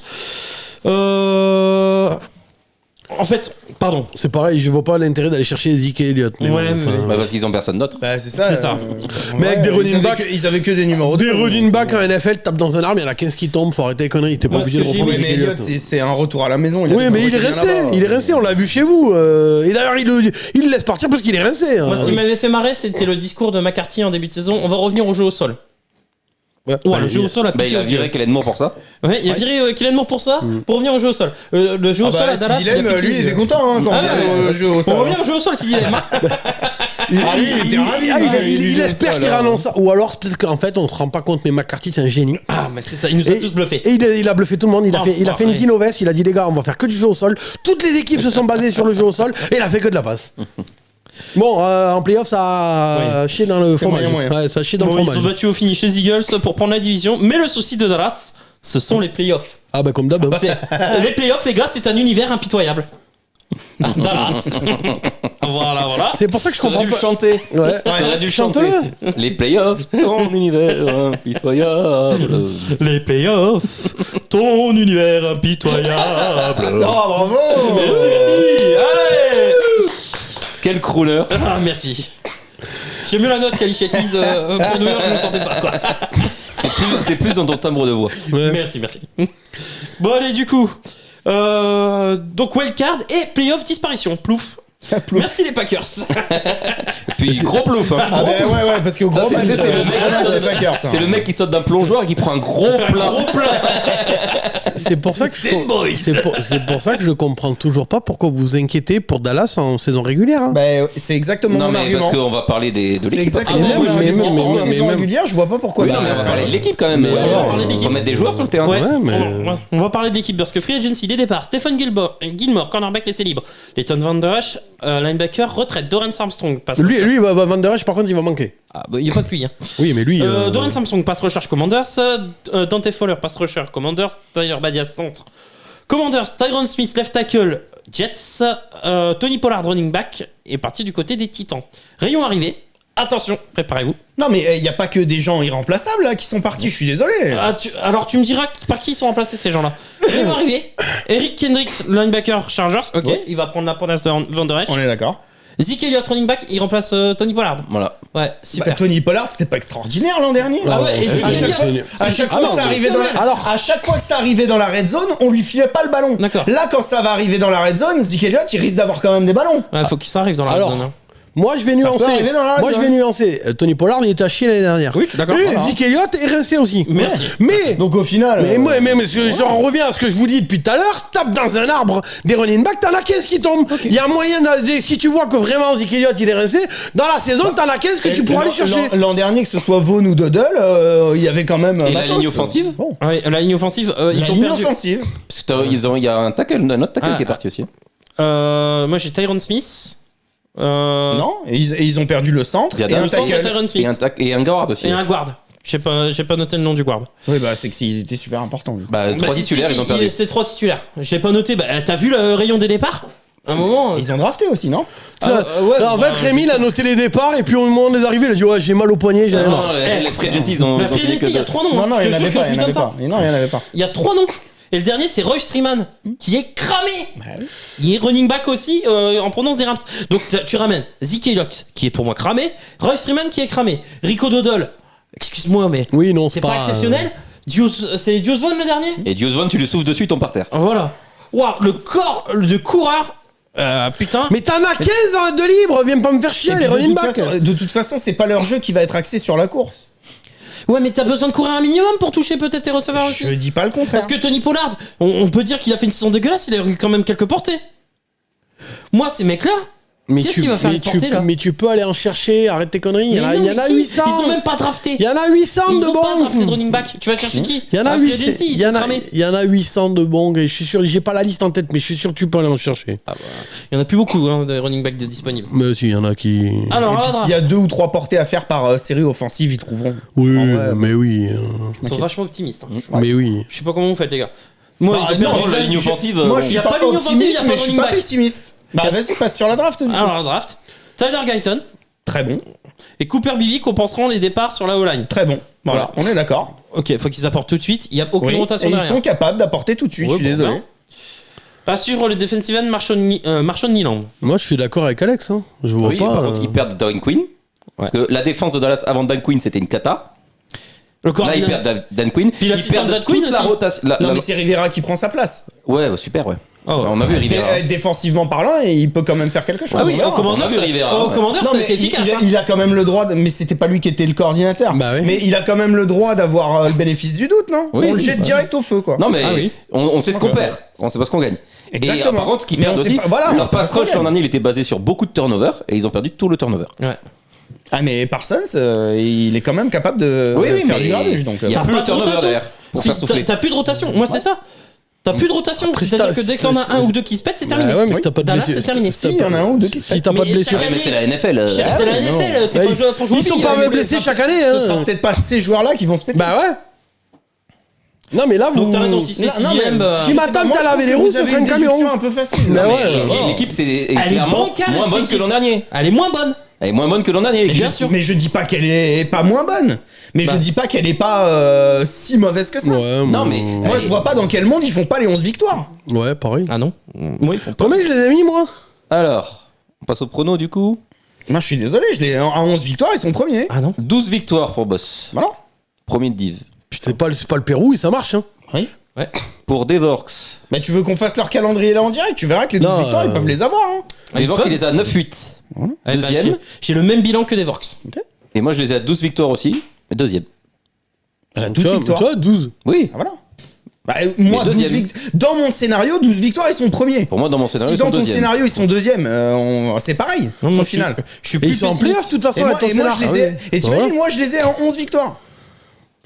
En fait, pardon. C'est pareil, je vois pas l'intérêt d'aller chercher Zeke et Elliott. Parce qu'ils ont personne d'autre. C'est ça. Mais avec des running backs. Ils avaient que des numéros. Des running backs en NFL, tapent dans un arbre, il y en a 15 qui tombent, faut arrêter les conneries. T'es pas obligé de reprendre Mais Elliott, c'est un retour à la maison. Oui, mais il est rincé, on l'a vu chez vous. Et d'ailleurs, il le laisse partir parce qu'il est rincé. Moi, ce qui m'avait fait marrer, c'était le discours de McCarthy en début de saison. On va revenir au jeu au sol. Ouais, le jeu au sol a piqué. Il a viré Kellen Moore pour ça. Ouais, il a viré Kellen Moore pour ça, pour revenir au jeu au sol. Le jeu au sol à Dallas. Lui, il était content quand on revient au jeu au sol. On revient au jeu au sol, si il était ravi. Il espère qu'il annonce ça. Ou alors, peut-être qu'en fait, on se rend pas compte, mais McCarthy, c'est un génie. Ah, mais c'est ça, il nous a tous bluffé. Et il a bluffé tout le monde. Il a fait une Dino Vest, il a dit, les gars, on va faire que du jeu au sol. Toutes les équipes se sont basées sur le jeu au sol, et il a fait que de la passe. Bon, en playoff, ça a chié dans le fromage. Ouais, ça a chié dans le fromage. Ils sont battus au finish les Eagles pour prendre la division. Mais le souci de Dallas, ce sont les playoffs. Ah bah comme d'hab. Les playoffs, les gars, c'est un univers impitoyable. Dallas. Voilà. C'est pour ça que je comprends T'aurais dû pas. le chanter. Ouais. T'aurais dû le chanter. Chante-le. Les playoffs, ton univers impitoyable. Les playoffs, ton univers impitoyable. Oh, bravo. Merci. Allez. Quel crooner. Ah, merci. J'ai mieux la note qu'Alicia Keys pour New York, je ne sentais pas quoi. C'est plus dans ton timbre de voix. Ouais. Merci. Bon, allez, du coup. Donc, wildcard et playoff disparition. Plouf. Merci les Packers. Puis gros plouf. Hein. Ah ouais, parce que gros Ça, match, c'est c'est le le mec des Packers. C'est le mec qui saute d'un plongeoir et qui prend un gros plat. C'est pour ça que c'est pour ça que je comprends toujours pas pourquoi vous vous inquiétez pour Dallas en saison régulière. Hein. Bah, c'est exactement Non, mon mais argument. parce qu'on va parler de C'est l'équipe. exactement Ah, mon mais argument. En saison même- régulière, je vois pas pourquoi Oui, ça. mais on va parler de l'équipe quand même. on va parler de l'équipe. Faut mettre des joueurs sur le terrain. Ouais, Ouais, mais- on va parler de l'équipe parce que Free Agency, les départs, Stephen Gilmore, cornerback laissé libre. Leighton Van Der Esch, linebacker, retraite. Dorrance Armstrong, passe Lui, Van Der Esch, par contre, il va manquer. Ah, bah, il n'y a pas que lui. Hein. Oui, mais lui. Dorrance Armstrong, pass rusher Commanders. Dante Fowler, pass rusher Commanders. Tyler Badias, centre. Commanders, Tyron Smith, left tackle, Jets. Tony Pollard, running back, est parti du côté des Titans. Rayon arrivé. Attention, préparez-vous. Non, mais il n'y a pas que des gens irremplaçables là qui sont partis, je suis désolé. Alors tu me diras par qui ils sont remplacés ces gens-là. Rayon arrivé. Eric Kendricks, linebacker Chargers. Ok, Ouais. il va prendre la place de Van Der Esch. On est d'accord. Zeke Elliott, running back, il remplace Tony Pollard. Voilà. Ouais, super. Bah, Tony Pollard, c'était pas extraordinaire l'an dernier. Ah ouais, et Zeke À chaque Elliott, fois- à chaque fois que ça arrivait dans la- Alors- à chaque fois que ça arrivait dans la red zone, on lui filait pas le ballon. D'accord. Là, quand ça va arriver dans la red zone, Zeke Elliott, il risque d'avoir quand même des ballons. Ouais, faut qu'il s'arrive dans la Alors, zone. Hein. Moi, je vais peut nuancer. arriver dans la Tony Pollard, il était à chier l'année dernière. Oui, je suis d'accord. Et Voilà. Zeke Elliott est rincé aussi. Merci. Mais. Donc au final. Mais j'en reviens à ce que je vous dis depuis tout à l'heure, tape dans un arbre des running backs, t'en as 15 qui tombent. Il y a moyen, si tu vois que vraiment Zeke Elliott il est rincé, dans la saison, t'en as 15 que tu pourras aller chercher. L'an dernier, que ce soit Vaughn ou Doddle, il y avait quand même. Et la matos. ligne offensive Bon. Ouais, la ligne offensive, La ils ont ligne perdu. offensive. Parce que il y a un autre tackle qui est parti aussi. Moi j'ai Tyron Smith. Non, et ils ont perdu le centre Il y a et un Dalton, Il y a tackle. Tyron Smith. Et un guard aussi. Et un guard. J'ai pas noté le nom du guard. Oui, bah c'est qu'il était super important. Lui. Bah, 3 Bah, titulaires, si, ils ont perdu. C'est 3 titulaires. J'ai pas noté. Bah, t'as vu le rayon des départs un moment. Ils ont drafté aussi, non Ouais, En fait, Rémi, il a noté les départs et puis au moment des arrivées, il a dit ouais, j'ai mal au poignet, j'en ai marre. Non, les free agency, ils ont La Free signé Agency, il y a que 3 noms. Non, hein. il Je n'y te en jure avait que pas. je Il m'y n'y en avait donne pas. pas. Non, il n'y en avait pas. Il y a 3 noms. Et le dernier, c'est Royce Freeman, qui est cramé. oui. Il est running back aussi en provenance des Rams. Donc tu ramènes Zeke Elliott, qui est pour moi cramé. Royce Freeman, qui est cramé. Rico Doddle, excuse-moi, mais Oui, non, c'est pas exceptionnel. C'est Dios Vaughn le dernier. Et Dios Vaughn, tu le souffles dessus, il tombe par terre. Voilà. Waouh, le corps de coureur. Putain. Mais t'en as 15 de libre, viens pas me faire chier, Et les puis, running backs. de toute façon, c'est pas leur jeu qui va être axé sur la course. Ouais, mais t'as besoin de courir un minimum pour toucher peut-être tes receveurs aussi. Je dis pas le contraire. Parce que Tony Pollard, on peut dire qu'il a fait une saison dégueulasse, il a eu quand même quelques portées. Moi, ces mecs-là, qu'est-ce qu'il va faire une portée là? Mais tu peux aller en chercher, arrête tes conneries. Il y en a, Mais non, il y en a mais qui 800. Ils ont même pas drafté. Il y en a 800 Ils de ont pas drafté de bons. running back. Tu vas chercher qui? Il y en a Ah, Free 800. Agency, ils Il y en sont a, cramés. il y en a 800 de bons. Et je suis sûr, j'ai pas la liste en tête, mais je suis sûr que tu peux aller en chercher. Il y en a plus beaucoup hein, de running back disponibles. Mais si, il y en a qui. Alors, Et à la puis draft, s'il y a 2 ou 3 portées à faire par série offensive, ils trouveront. Oui, En vrai, mais oui. ils sont vachement optimistes. hein. Mais oui. Je sais pas comment vous faites, les gars. Moi, Bah, ils ont perdu non, la ligne offensive. Moi, je Il y suis a pas pas de ligne offensive, il y optimiste, a pas mais de je suis running pas back. pessimiste. Bah vas-y, passe sur la draft. du coup. Alors, la draft, Tyler Guyton Très bon, et Cooper Beebe compenseront les départs sur la O-line. très bon. Voilà, on est d'accord. Ok, faut qu'ils apportent tout de suite. Il y a aucune Oui. rotation Et ils derrière. sont capables d'apporter tout de suite, Ouais, je suis bon, désolé. bien. Pas suivre le defensive end Marshawn Niland. Moi, je suis d'accord avec Alex. Hein. Je vois Oui, pas. par contre, ils perdent Dan Quinn. Parce que la défense de Dallas avant Dan Quinn, c'était une cata. Le Là, ils coordinateur. perdent Dan Quinn. Puis Ils l'assistant perdent Dan Quinn toute la aussi. rotation. Non, mais c'est Rivera qui prend sa place. Ouais, super, ouais. Oh, ouais. On a vu Rivera. Défensivement parlant, et il peut quand même faire quelque chose. Ah oui, on verra. au commandeur, On a vu ça- Rivera, au ouais. commandeur, Non, ça a mais été efficace. hein. il a quand même le droit, mais c'était pas lui qui était le coordinateur. Bah oui. Mais il a quand même le droit d'avoir le bénéfice du doute, non? Oui, On le oui, jette bah. direct au feu, quoi. Non, mais Ah oui. on sait ce qu'on perd. On sait pas ce qu'on gagne. Exactement. Et par contre, ce qu'ils Mais perdent on sait aussi, pas- voilà, on leur sait pas pass ce qu'on rush l'an gagne. dernier, il était basé sur beaucoup de turnovers et ils ont perdu tout le turnover. Ouais. Ah, mais Parsons, il est quand même capable de faire du garbage, donc. il y a T'as plus pas le de turnover rotation. derrière pour Si, faire souffler. T'as plus de rotation. Moi, c'est ça. T'as plus de rotation. Après, C'est-à-dire si que t'as- dès qu'il y en a un ou deux qui se pètent, c'est terminé. Bah ouais, mais Oui. si t'as pas de Dallas, blessés. c'est terminé. Si, il y en a un ou deux qui se Si t'as pas de Mais blessures. chaque Ouais, mais c'est la année- NFL. C'est la ouais, non. NFL. T'es Ouais, pas joué pour jouer. Ils sont au pas ping, même mais blessés c'est chaque année. Ce sera Hein. peut-être pas ces joueurs-là qui vont se péter. Bah ouais. Non, mais là, vous. Donc t'as raison, si c'est 6ème. Si ma tante elle avait les roues, ce serait une camion. Un peu facile. L'équipe, c'est clairement moins bonne que l'an dernier. Elle est moins bonne. Elle est moins bonne que l'an dernier. Bien sûr. Mais je dis pas qu'elle est pas moins bonne. Mais je dis pas qu'elle est pas si mauvaise que ça. Ouais, non, mais. Moi, je vois pas dans quel monde ils font pas les 11 victoires. Ouais, pareil. Ah non. Moi, ils font pas. Combien je les ai mis, moi? Alors, on passe au prono du coup. Moi, je suis désolé, je l'ai à 11 victoires, ils sont premiers. Ah non. 12 victoires pour Boss. Voilà. Premier de Div. Putain, c'est pas le Pérou, ça marche, hein. Oui. Ouais. Pour Devorx. Mais tu veux qu'on fasse leur calendrier là en direct? Tu verras que les 12 victoires, ils peuvent les avoir. Hein. Devorx, il les a 9-8. Deuxième. J'ai le même bilan que Devorx. Et moi, je les ai à 12 victoires aussi. Mais deuxième. 12 victoires. Tu vois, 12. Oui. Ah, voilà. Bah, moi, 12 dans mon scénario, 12 victoires, ils sont premiers. Pour moi, dans mon scénario, si ils sont dans ton deuxième. scénario, ils sont deuxième, c'est pareil, au final. Je suis Et plus ils sont en playoff, de toute façon, Et moi, je les ai. Et t'imagines, moi, je les ai en 11 victoires.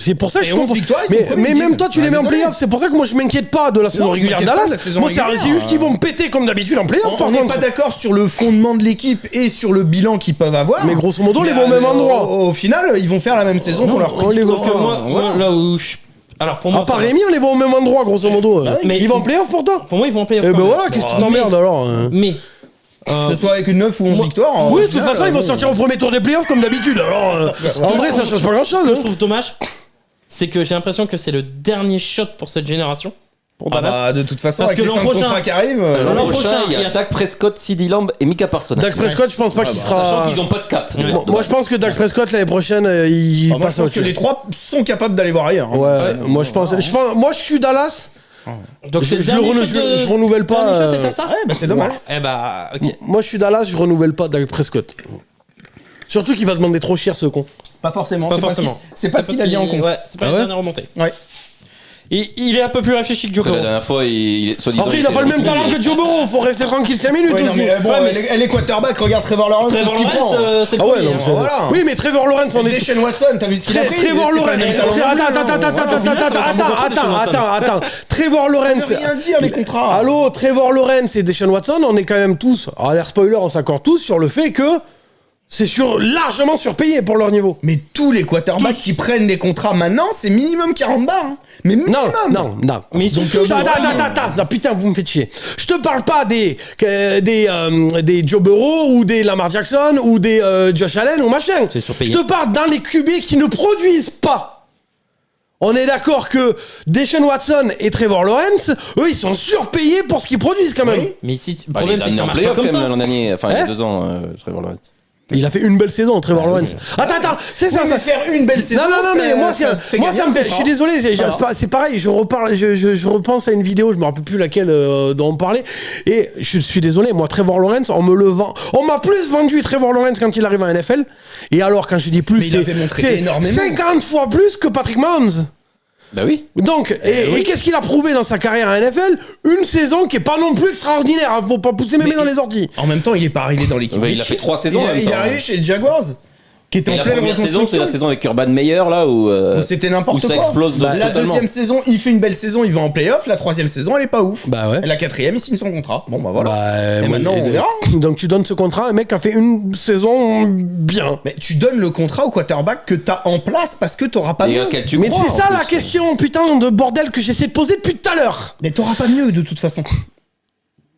C'est pour ça que Et je 11 comprends. victoires, ils sont premiers Mais de même Div. toi, tu les mets en Désolé. playoff. C'est pour ça que moi, je m'inquiète pas de la saison Non, je régulière m'inquiète pas de Dallas. la saison Moi, c'est régulière. juste qu'ils vont me péter comme d'habitude en playoff, par On n'est contre. pas d'accord sur le fondement de l'équipe et sur le bilan qu'ils peuvent avoir. Mais grosso modo, Mais les vont au même endroit. Au final, ils vont faire la même saison qu'on leur on les prédit. voit. Sauf que moi, là où je. Alors pour moi. À part ça va. Rémi, on les voit au même endroit, grosso modo. Mais Ils vont en playoff pour toi? Pour moi, ils vont en playoff. Eh quand ben même. voilà, qu'est-ce que tu t'emmerdes alors? Mais. Que ce soit avec une 9 ou 11 victoires. Oui, de toute façon, ils vont sortir au premier tour des playoffs comme d'habitude. Alors, en vrai, ça change pas grand Ce que je chose. trouve dommage, c'est que j'ai l'impression que c'est le dernier shot pour cette génération. Pour Ah Dallas. bah, de toute façon, Parce avec que les l'an fins de prochain- contrat qui arrivent. l'an prochain, prochain, il y il y a a- Dak Prescott, CeeDee Lamb et Mika Parsons. Dak Prescott, je pense pas qu'il sera. Sachant qu'ils n'ont pas de cap. Moi, je pense que Dak Prescott, l'année prochaine, il Moi, je passe à pense autre que chose. les trois sont capables d'aller voir ailleurs. Ouais, moi, je pense. Moi, je suis Dallas. Donc c'est le Je dernier renouvelle- shot de- je renouvelle pas, dernier shot, c'est à ça Ouais, bah c'est dommage. Eh bah, ok. Moi, je suis Dallas, je renouvelle pas Dak Prescott. Surtout qu'il va demander trop cher, ce con. Pas forcément. Pas c'est forcément. C'est pas ce qu'il a dit en conf. Ouais, c'est pas Ah la ouais dernière remontée. Ouais. Et il est un peu plus réfléchi que Joe Après, la Burrow. dernière fois, soi-disant, Après, il a pas le même talent que Joe Burrow. Faut rester tranquille 5 minutes Ouais, non, aussi. mais bon, elle est quarterback, regarde Trevor Lawrence, Trevor c'est ce qu'il Lawrence, prend. c'est le Ah ouais, premier, non, hein. c'est- Voilà. Oui, mais Trevor Lawrence, on est. Deshaun Watson, t'as vu ce qu'il a pris? Trevor C'est pas Lawrence. des talents de jeu. Attends. Trevor Lawrence. Ça veut rien dire, les contrats. Allô, Trevor Lawrence et Deshaun Watson, on est quand même tous, à l'air spoiler, on s'accorde tous sur le fait que c'est largement surpayé pour leur niveau. Mais tous les quarterbacks qui prennent des contrats maintenant, c'est minimum 40 bars. Hein. Mais minimum. Non. Mais ils sont Donc, tous. Attends, putain, vous me faites chier. Je te parle pas des Joe Burrow ou des Lamar Jackson ou des Josh Allen ou machin. C'est surpayé. Je te parle dans les QB qui ne produisent pas. On est d'accord que Deshaun Watson et Trevor Lawrence, eux, ils sont surpayés pour ce qu'ils produisent quand même. Oui. Mais si, le Bah, problème, il c'est que est ça en marche pas playoff comme quand même ça. l'an dernier. Enfin, il y a Hein 2 ans, Trevor Lawrence. Il a fait une belle saison, Trevor Lawrence. Attends, c'est ça, Oui, ça. mais faire une belle saison. Non, mais moi, ça me fait. Je suis désolé, c'est pareil. Je repense à une vidéo, je me rappelle plus laquelle dont on parlait. Et je suis désolé, moi, Trevor Lawrence, on me le vend. On m'a plus vendu Trevor Lawrence quand il arrive en NFL. Et alors, quand je dis plus, Mais il avait montré c'est énormément. 50 fois plus que Patrick Mahomes. Bah oui. Donc, et qu'est-ce qu'il a prouvé dans sa carrière en NFL? Une saison qui est pas non plus extraordinaire. Hein. Faut pas pousser mémé dans les orties. En même temps, il est pas arrivé dans l'équipe. Ouais, des il a fait Chiefs. 3 saisons en même Il est temps. arrivé chez les Jaguars, qui était Et en la pleine première saison, c'est reconstruction. la saison avec Urban Meyer, là, où C'était n'importe où ça quoi. explose La totalement. deuxième saison, il fait une belle saison, il va en playoff. La troisième saison, elle est pas ouf. Bah ouais. Et la quatrième, il signe son contrat. Bon, bah voilà. Et moi, maintenant, on verra. Donc, tu donnes ce contrat à un mec qui a fait une saison bien. Mais tu donnes le contrat au quarterback que t'as en place parce que t'auras pas Et mieux. auquel tu Mais crois, c'est en ça plus. la question, putain de bordel que j'essaie de poser depuis tout à l'heure. Mais t'auras pas mieux de toute façon.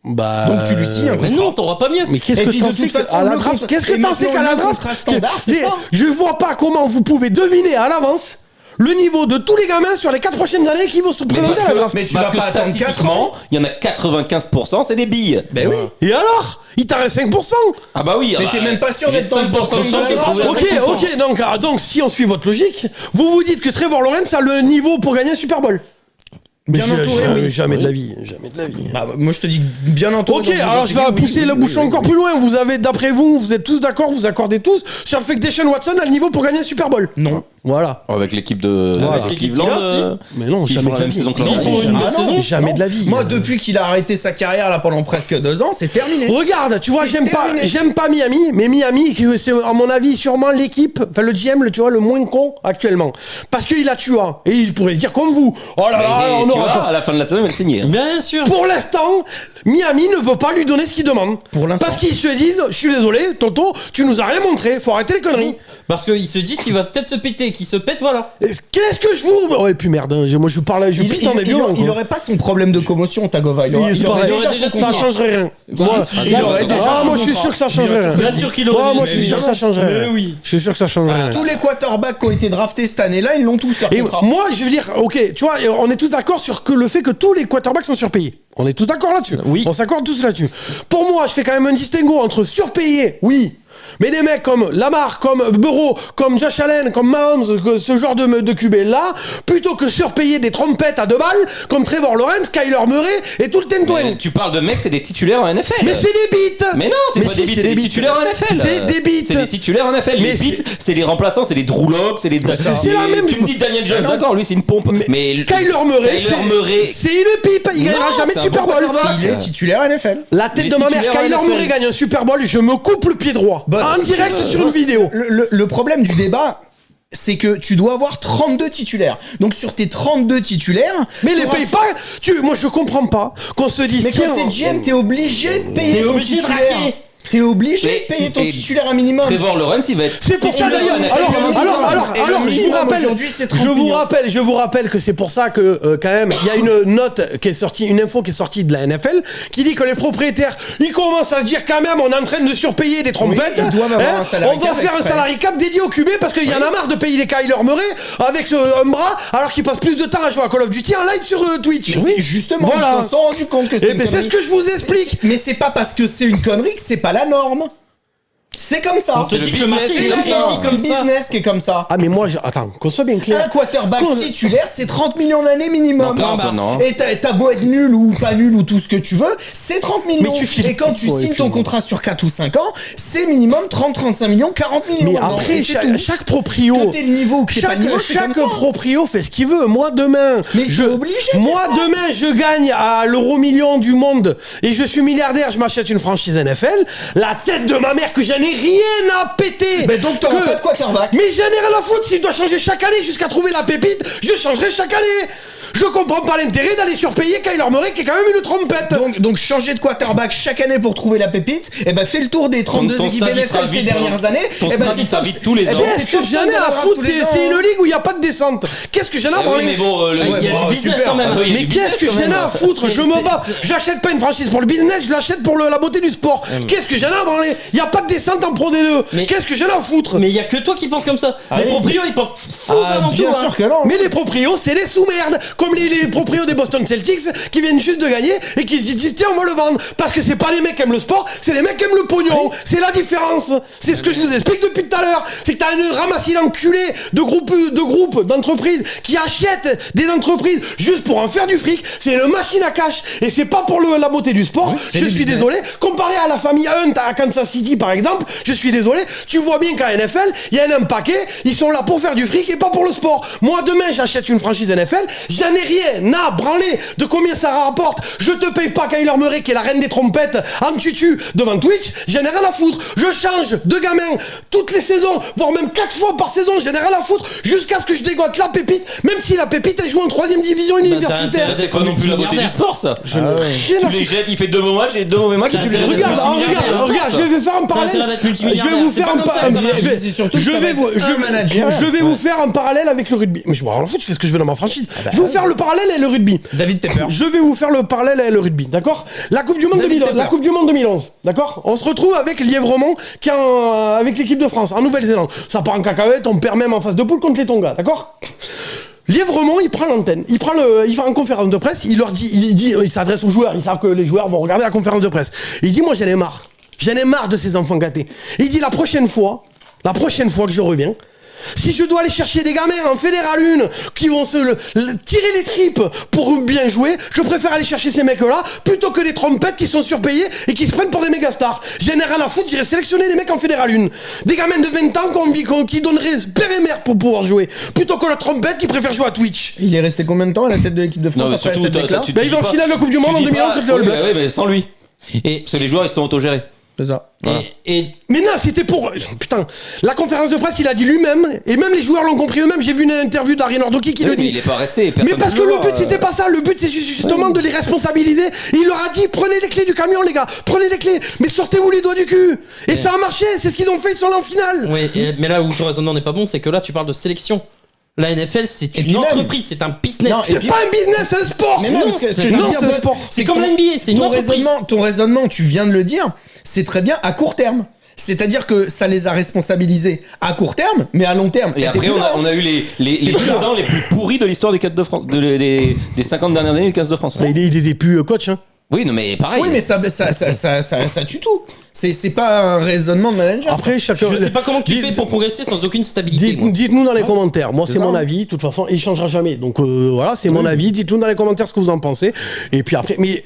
Bah. Donc tu lui signes un Mais contrat. non, t'auras pas mieux. Mais qu'est-ce Et que puis, t'en de sais toute façon, à la le draft? contrat- Qu'est-ce que et t'en sais qu'à la maintenant, le draft? contrat standard, c'est ça. Je vois pas comment vous pouvez deviner à l'avance le niveau de tous les gamins sur les 4 prochaines années qui vont se présenter à la draft. Mais tu Parce vas que pas attendre 4 statistiquement, ans. il y en a 95%, c'est des billes. Ben oui. Et alors? Il t'en reste 5%. Ah bah oui. Mais ah t'es bah, même pas sûr j'ai d'être dans le 5% top de 5 chance de la de trouver draft. un 5%. Ok, donc si on suit votre logique, vous dites que Trevor Lawrence a le niveau pour gagner un Super Bowl. Bien entouré, oui. Jamais de la vie, jamais de la vie. Bah, moi je te dis bien entouré. Ok, dans une alors je vais oui, pousser oui, le oui, bouchon oui, encore oui. plus loin. Vous avez, d'après vous, vous êtes tous d'accord, vous accordez tous sur le fait que Deshaun Watson a le niveau pour gagner un Super Bowl. Non. Voilà. Avec l'équipe de Voilà. avec L'équipe Cleveland. qu'il a, Mais non, s'ils jamais font de la la même vie. saison que l'an S'ils dernier. font une Ah belle non, saison. Jamais de la vie. Moi, depuis qu'il a arrêté sa carrière là pendant presque 2 ans, c'est terminé. Regarde, tu vois, C'est j'aime terminé. pas Miami, mais Miami, c'est à mon avis sûrement l'équipe, enfin le GM, tu vois, le moins con actuellement. Parce qu'il a Tua. Et il pourrait se dire comme vous. Oh là là, Et on tu aura vois, pas. à la fin de la saison, il va le signer. Bien sûr. Pour l'instant, Miami ne veut pas lui donner ce qu'il demande. Pour l'instant. Parce qu'ils se disent, je suis désolé, Toto, tu nous as rien montré, faut arrêter les conneries. Parce qu'il se dit qu'il va peut-être se péter et qui se pètent, voilà. Qu'est-ce que je vous... Ouais, puis merde, moi je parle, je pisse dans mes violons. Il aurait pas son problème de commotion, Tagova. Il aurait déjà ça changerait rien. Moi je suis sûr que ça changerait rien. Bien sûr qu'il aurait. Moi je suis sûr que ça changerait rien. Je suis sûr que ça changerait rien. Tous les quarterbacks qui ont été draftés cette année-là, ils l'ont tous leur contrat. Moi je veux dire, ok, tu vois, on est tous d'accord sur le fait que tous les quarterbacks sont surpayés. On est tous d'accord là-dessus. Oui. On s'accorde tous là-dessus. Pour moi, je fais quand même un distinguo entre surpayés, oui. Mais des mecs comme Lamar, comme Burrow, comme Josh Allen, comme Mahomes, ce genre de QB là, plutôt que surpayer des trompettes à 2 balles, comme Trevor Lawrence, Kyler Murray et tout le Tentoin. Tu parles de mecs, c'est des titulaires en NFL. Mais c'est des bites. Mais non, c'est pas des bites, c'est des titulaires en NFL. C'est des bites. C'est des titulaires en NFL. Les bites, c'est les remplaçants, c'est les Drew Lock, c'est les. C'est la même. Tu me dis Daniel Jones, d'accord, lui c'est une pompe. Mais Kyler Murray, c'est une pipe. Il gagnera jamais de Super Bowl. Il est titulaire NFL. La tête de ma mère, Kyler Murray gagne un Super Bowl, je me coupe le pied droit. En direct sur une vidéo. Le problème du débat, c'est que tu dois avoir 32 titulaires. Donc sur tes 32 titulaires... Mais les paye pas. Moi je comprends pas qu'on se dise... Mais quand t'es GM, t'es obligé de payer ton titulaire. T'es obligé de payer ton titulaire un minimum. Trevor Lawrence, il va être... C'est pour ça d'ailleurs. Alors, je vous rappelle que c'est pour ça que quand même, il y a une note qui est sortie, une info qui est sortie de la NFL, qui dit que les propriétaires, ils commencent à se dire quand même, on est en train de surpayer des trompettes. Ils doivent avoir un salary cap. On va faire un salary cap dédié au QB parce qu'il y en a marre de payer les Kyler Murray avec un bras, alors qu'ils passent plus de temps à jouer à Call of Duty en live sur Twitch. Oui, justement, voilà. Ils se sont rendus compte que c'est une connerie. C'est ce que je vous explique. Mais c'est pas parce que c'est une connerie que c'est pas la norme. C'est comme ça. C'est le business qui est comme ça. Ah mais moi, attends, qu'on soit bien clair. Un quarterback titulaire, c'est 30 millions d'années minimum. Non. Et t'as beau être nul ou pas nul ou tout ce que tu veux, c'est 30 millions. Et quand tu signes ton contrat sur 4 ou 5 ans, c'est minimum 30-35 millions, 40 millions. Mais après, chaque proprio... Que t'es le niveau ou que t'es pas le niveau, c'est comme ça. Chaque proprio fait ce qu'il veut. Moi, demain... Mais je suis obligé de Moi, faire ça. demain, je gagne à l'euro-million du monde et je suis milliardaire, je m'achète une franchise NFL. La tête de ma mère que j'en ai rien à péter. Mais donc t'auras pas de quarterback. Mais j'en ai rien à foutre. Si je dois changer chaque année jusqu'à trouver la pépite, je changerai chaque année. Je comprends pas l'intérêt d'aller surpayer Kyler Murray qui est quand même une trompette. Donc changer de quarterback chaque année pour trouver la pépite, et ben fais le tour des 32 équipes NFL ces dernières années. Ton stade ça vite tous les ans. Qu'est-ce que j'en ai à foutre? C'est une ligue où il n'y a pas de descente. Qu'est-ce que j'en ai à branler? Mais bon, il y a du business quand même. Mais qu'est-ce que j'en ai à foutre? Je me bats. J'achète pas une franchise pour le business, je l'achète pour la beauté du sport. Qu'est-ce que j'en ai à branler? Il n'y a pas de descente en Pro D2. Qu'est-ce que j'en ai à foutre? Mais il y a que toi qui penses comme ça. Les proprios, ils pensent faux avant tout. Bien sûr que non. Mais les proprios, c'est des sous-merdes. Comme les proprios des Boston Celtics qui viennent juste de gagner et qui se disent tiens on va le vendre parce que c'est pas les mecs qui aiment le sport, c'est les mecs qui aiment le pognon. C'est la différence. C'est ce que je vous explique depuis tout à l'heure. C'est que t'as une ramassie d'enculés de groupes d'entreprises qui achètent des entreprises juste pour en faire du fric. C'est une machine à cash et c'est pas pour la beauté du sport. Je suis désolé. Comparé à la famille Hunt à Kansas City par exemple, je suis désolé. Tu vois bien qu'à NFL, il y a un paquet, ils sont là pour faire du fric et pas pour le sport. Moi demain j'achète une franchise NFL, j'en ai rien à branler de combien ça rapporte. Je te paye pas Kyler Murray qui est la reine des trompettes en tutu devant Twitch, j'en ai rien à foutre. Je change de gamin toutes les saisons, voire même 4 fois par saison, j'en ai rien à foutre jusqu'à ce que je dégote la pépite, même si la pépite elle joue en 3ème division universitaire. C'est pas non plus la beauté du sport ça. Tu les jettes, il fait 2 bons matchs et 2 mauvais matchs et tu les jettes. Regarde, je vais faire un parallèle. Je vais vous faire un parallèle. Je vais vous faire un parallèle avec le rugby. Mais je m'en fous, je fais ce que je veux dans ma franchise. Je vais vous faire le parallèle avec le rugby. David Tepper. Je vais vous faire le parallèle avec le rugby, d'accord? La Coupe du Monde 2011, d'accord? On se retrouve avec Lièvremont qui est avec l'équipe de France en Nouvelle-Zélande. Ça part en cacahuète, on perd même en phase de poule contre les Tonga, d'accord? Lièvremont, il prend l'antenne, il fait une conférence de presse, il s'adresse aux joueurs, ils savent que les joueurs vont regarder la conférence de presse. Il dit moi j'en ai marre de ces enfants gâtés. Il dit la prochaine fois que je reviens, si je dois aller chercher des gamins en Fédéral 1 qui vont se tirer les tripes pour bien jouer, je préfère aller chercher ces mecs-là plutôt que des trompettes qui sont surpayés et qui se prennent pour des méga stars. J'en ai rien à foutre, j'irai sélectionner des mecs en Fédéral 1. Des gamins de 20 ans qui donneraient père et mère pour pouvoir jouer, plutôt que la trompette qui préfère jouer à Twitch. Il est resté combien de temps à la tête de l'équipe de France après cette déclare? Il va en finale de la Coupe du Monde en 2011 contre le All Blacks. Oui, mais sans lui. Et parce que les joueurs ils sont autogérés. C'est ça. Mais non, c'était pour... Putain, la conférence de presse, il a dit lui-même, et même les joueurs l'ont compris eux-mêmes, j'ai vu une interview d'Ari Nordoki qui le dit. Mais il est pas resté, mais parce que le but, c'était pas ça, le but, c'est justement de les responsabiliser. Et il leur a dit, prenez les clés du camion, les gars, prenez les clés, mais sortez-vous les doigts du cul. Et ça a marché, c'est ce qu'ils ont fait, ils sont là en finale. Oui, mais là où ton raisonnement n'est pas bon, c'est que là, tu parles de sélection. La NFL, c'est une entreprise, c'est un business. Non, c'est pas un business, c'est un sport. Mais non, c'est un sport. C'est comme la NBA, c'est une entreprise. Ton raisonnement, tu viens de le dire, c'est très bien à court terme. C'est-à-dire que ça les a responsabilisés à court terme, mais à long terme. Et après, on a eu les 10 ans les plus pourris de l'histoire du 4 de France, des 50 dernières années du 15 de France. Il était plus coach, hein. Oui, non, mais pareil. Oui, mais ça tue tout. C'est pas un raisonnement de manager. Après, chacun. Je sais pas comment tu fais pour progresser sans aucune stabilité. Dites-nous dans les commentaires. Moi, c'est mon avis. De toute façon, il changera jamais. Donc voilà, c'est mon avis. Dites-nous dans les commentaires ce que vous en pensez. Et puis après, mais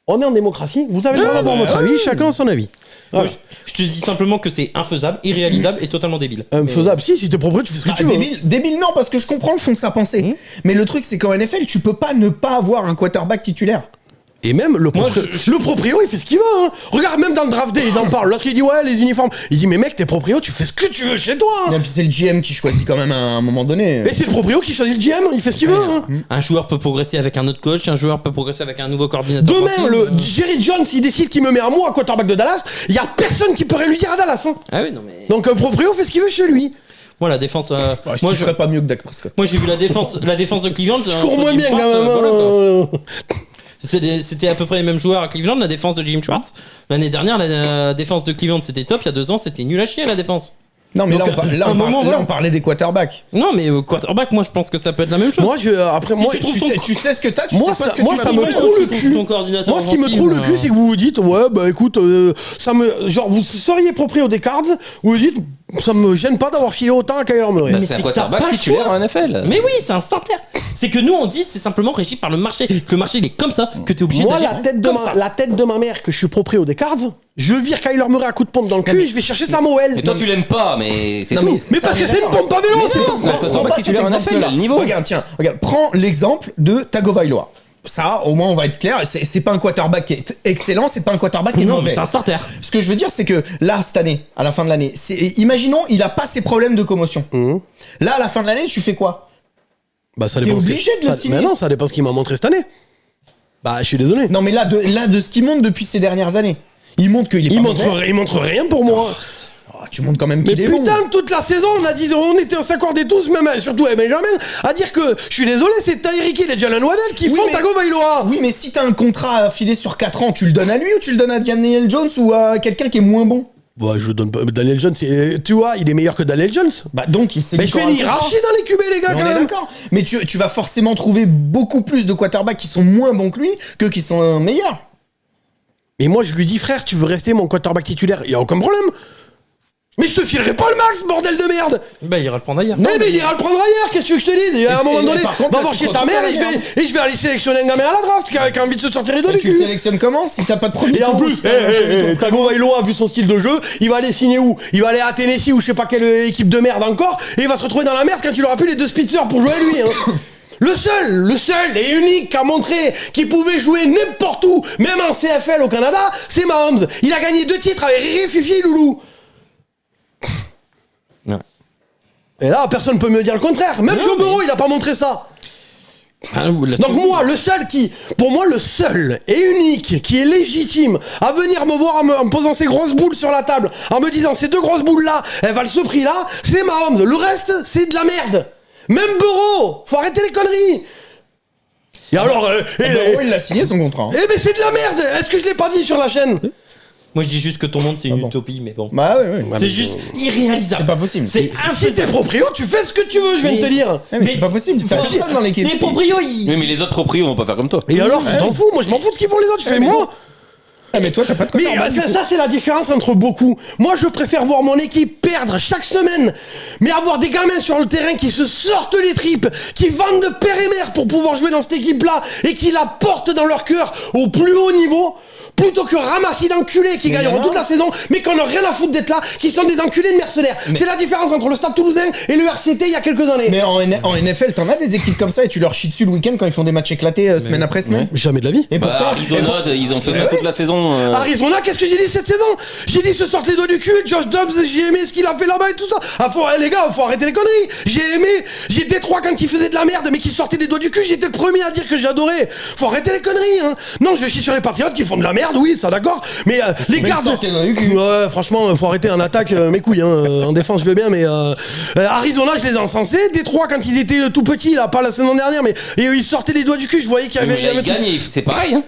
on est en démocratie. Vous avez le droit d'avoir votre avis. Chacun a son avis. Voilà. Je te dis simplement que c'est infaisable, irréalisable et totalement débile. Infaisable, si t'es propriétaire, tu fais ce que tu veux. Débile, non, parce que je comprends le fond de sa pensée. Mais le truc, c'est qu'en NFL, tu peux pas ne pas avoir un quarterback titulaire. Et même le proprio, il fait ce qu'il veut. Hein. Regarde, même dans le draft day, ils en parlent. L'autre, il dit ouais, les uniformes. Il dit mais mec, t'es proprio, tu fais ce que tu veux chez toi. Hein. Et puis c'est le GM qui choisit quand même à un moment donné. Et c'est le proprio qui choisit le GM, il fait ce qu'il veut. Hein. Un joueur peut progresser avec un autre coach, un joueur peut progresser avec un nouveau coordinateur. Demain, Jerry Jones, il décide qu'il me met à moi à quarterback de Dallas. Il y a personne qui pourrait lui dire à Dallas. Hein. Ah oui, non mais. Donc un proprio fait ce qu'il veut chez lui. Moi, la défense. Moi, je ferais pas mieux que Dak Prescott. Moi, j'ai vu la défense de Cleveland. Je cours moins bien quand même. C'était à peu près les mêmes joueurs à Cleveland, la défense de Jim Schwartz. L'année dernière, la défense de Cleveland c'était top. Il y a 2 ans, c'était nul à chier la défense. Non, mais donc, on parlait des quarterbacks. Non, mais quarterback, moi je pense que ça peut être la même chose. Moi, tu sais ce que t'as, moi, ça me trouve le cul. Moi, ce qui me trouve le cul, c'est que vous vous dites, ouais, bah écoute, genre, vous seriez proprio des Cards, vous vous dites, ça me gêne pas d'avoir filé autant à Kyler Murray. Bah, c'est un quarterback titulaire en NFL. Mais oui, c'est un starter. C'est que nous, on dit, c'est simplement régi par le marché. Que le marché, il est comme ça, que t'es obligé d'agir comme ça. La tête de ma mère, que je suis proprio des Cards, je vire Kyler Murray à coup de pompe dans le cul et je vais chercher Samuel. Et toi, tu l'aimes pas, mais c'est tout. Mais parce que c'est une pompe à vélo, c'est un quarterback titulaire en NFL, il a le niveau. Regarde, prends l'exemple de Tagovailoa. Ça, au moins, on va être clair. C'est pas un quarterback qui est excellent, c'est pas un quarterback qui est mauvais. Non, mais c'est un starter. Ce que je veux dire, c'est que là, cette année, à la fin de l'année, imaginons, il a pas ses problèmes de commotion. Là, à la fin de l'année, tu fais quoi? Bah, ça t'es obligé de le signer. Mais non, ça dépend ce qu'il m'a montré cette année. Bah, je suis désolé. Non, mais là, de ce qu'il montre depuis ces dernières années, il montre qu'il est pas mauvais. Il montre rien pour moi. Tu montres quand même qu'il est bon. Mais putain, toute la saison, on s'accordait tous, même surtout à Benjamin, à dire que, je suis désolé, c'est Tyreek Hill et Jalen Waddell qui font Tagovailoa. Oui, mais si t'as un contrat à filer sur 4 ans, tu le donnes à lui ou tu le donnes à Daniel Jones ou à quelqu'un qui est moins bon? Bah, je donne pas. Daniel Jones, tu vois, il est meilleur que Daniel Jones. Bah, donc, mais je fais une hiérarchie dans les QB, les gars, quand même. D'accord. Mais tu vas forcément trouver beaucoup plus de quarterbacks qui sont moins bons que lui que qui sont meilleurs. Et moi, je lui dis, frère, tu veux rester mon quarterback titulaire? Y a aucun problème. Mais je te filerai pas le max, bordel de merde! Bah, il ira le prendre ailleurs. Mais il ira le prendre ailleurs, qu'est-ce que tu veux que je te dise? À un moment donné, va voir chez ta mère et je vais aller sélectionner un gamin à la draft qui a envie de se sortir les doigts du cul. Tu sélectionnes comment si t'as pas de premier? Et en plus, Tagovailoa, vu son style de jeu, il va aller signer où? Il va aller à Tennessee ou je sais pas quelle équipe de merde encore, et il va se retrouver dans la merde quand il aura plus les 2 Spitzers pour jouer à lui, hein. Le seul et unique qui a montré qu'il pouvait jouer n'importe où, même en CFL au Canada, c'est Mahomes. Il a gagné 2 titres avec Riri, Fifi et Loulou. Ouais. Et là, personne peut me dire le contraire. Même Joe Burrow, il a pas montré ça. Donc moi, le seul et unique qui est légitime à venir me voir en me posant ces grosses boules sur la table, en me disant ces 2 grosses boules là, elles valent ce prix là, c'est Mahomes. Le reste, c'est de la merde. Même Burrow, faut arrêter les conneries. Et alors, Burrow, il a signé son contrat. Eh ben c'est de la merde. Est-ce que je l'ai pas dit sur la chaîne? Moi je dis juste que ton monde c'est une utopie, mais bon. Bah ouais. C'est juste irréalisable. C'est pas possible. C'est si t'es proprio, tu fais ce que tu veux, je viens de te dire. Mais c'est pas possible, tu fais personne dans l'équipe. Les proprios, ils. Oui, mais les autres proprios vont pas faire comme toi. Et alors, tu t'en fous? Moi je m'en fous de ce qu'ils font les autres, fais moi. Ah mais toi t'as pas de quarterback. Mais ça c'est la différence entre beaucoup. Moi je préfère voir mon équipe perdre chaque semaine, mais avoir des gamins sur le terrain qui se sortent les tripes, qui vendent de père et mère pour pouvoir jouer dans cette équipe là et qui la portent dans leur cœur au plus haut niveau, plutôt que ramasser d'enculés qui gagneront toute la saison, mais qu'on n'a rien à foutre d'être là, qui sont des enculés de mercenaires. C'est la différence entre le Stade Toulousain et le RCT il y a quelques années. Mais en NFL, t'en as des équipes comme ça et tu leur chies dessus le week-end quand ils font des matchs éclatés semaine après semaine. Jamais de la vie. Et pourtant, Arizona, ils ont fait ça toute la saison. Arizona, qu'est-ce que j'ai dit cette saison? J'ai dit se sortir les doigts du cul, Josh Dobbs, j'ai aimé ce qu'il a fait là-bas et tout ça. Les gars, faut arrêter les conneries. J'ai Détroit quand il faisait de la merde, mais qui sortait les doigts du cul, j'étais le premier à dire que j'adorais. Faut arrêter les conneries, hein. Non, je chie sur les Patriotes qui font de la merde, oui, ça d'accord. Mais les gardes. Ouais, franchement, faut arrêter en attaque mes couilles, hein. En défense, je veux bien, mais Arizona, je les ai encensés. Détroit, quand ils étaient tout petits, là, pas la saison dernière, mais ils sortaient les doigts du cul, je voyais qu'il y avait. Ils gagnent, c'est pareil, hein.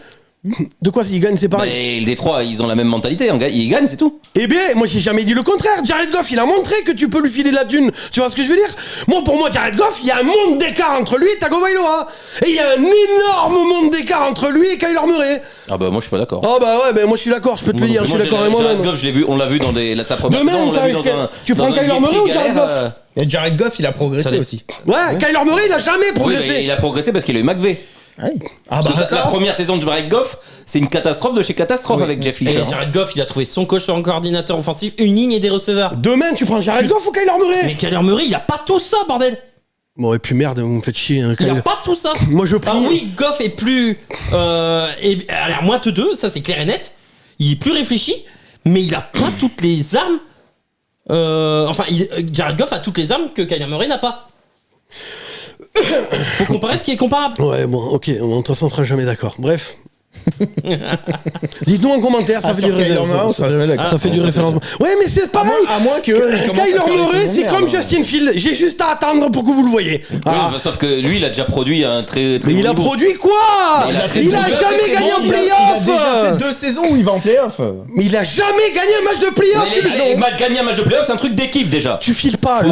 De quoi s'ils gagnent, c'est pareil. Mais le Détroit, ils ont la même mentalité, ils gagnent, c'est tout. Eh bien, moi j'ai jamais dit le contraire. Jared Goff, il a montré que tu peux lui filer de la thune. Tu vois ce que je veux dire? Pour moi, Jared Goff, il y a un monde d'écart entre lui et Tagovailoa. Et il y a un énorme monde d'écart entre lui et Kyler Murray. Ah bah moi je suis pas d'accord. Ah bah ouais, moi je suis d'accord, je peux te le dire, je suis d'accord avec moi-même. Jared Goff, on l'a vu dans sa première saison, on l'a vu dans un. Tu prends Kyler Murray ou Jared Goff? Et Jared Goff, il a progressé aussi. Ouais, Kyler Murray, il a jamais progressé. Oui, il a progressé parce qu'il a eu McVay. La première saison de Jared Goff, c'est une catastrophe de chez catastrophe avec Jeff Fisher. Et Jared Goff, il a trouvé son coach en coordinateur offensif, une ligne et des receveurs. Demain, tu prends Jared Goff ou Kyler Murray? Mais Kyler Murray, il a pas tout ça, bordel. Bon, et puis merde, vous me faites chier. Hein, il a pas tout ça. Moi, je prie. Alors oui, Goff est plus. a l'air moins teudeux, ça c'est clair et net. Il est plus réfléchi, mais il a pas toutes les armes. Jared Goff a toutes les armes que Kyler Murray n'a pas. Faut comparer ce qui est comparable. Ouais, bon, ok, de toute façon, on sera jamais d'accord. Bref. Dites-nous en commentaire, ça fait du référencement. Ça fait du référencement. Ouais, mais c'est pareil. À moins que Kyler Murray, c'est comme Justin Field. J'ai juste à attendre pour que vous le voyez. Sauf que lui, il a déjà produit un très mais il a produit quoi? Il a jamais gagné en playoff. Il a déjà fait 2 saisons où il va en playoff. Mais il a jamais gagné un match de playoff. Gagner un match de playoff, c'est un truc d'équipe déjà. Tu files pas.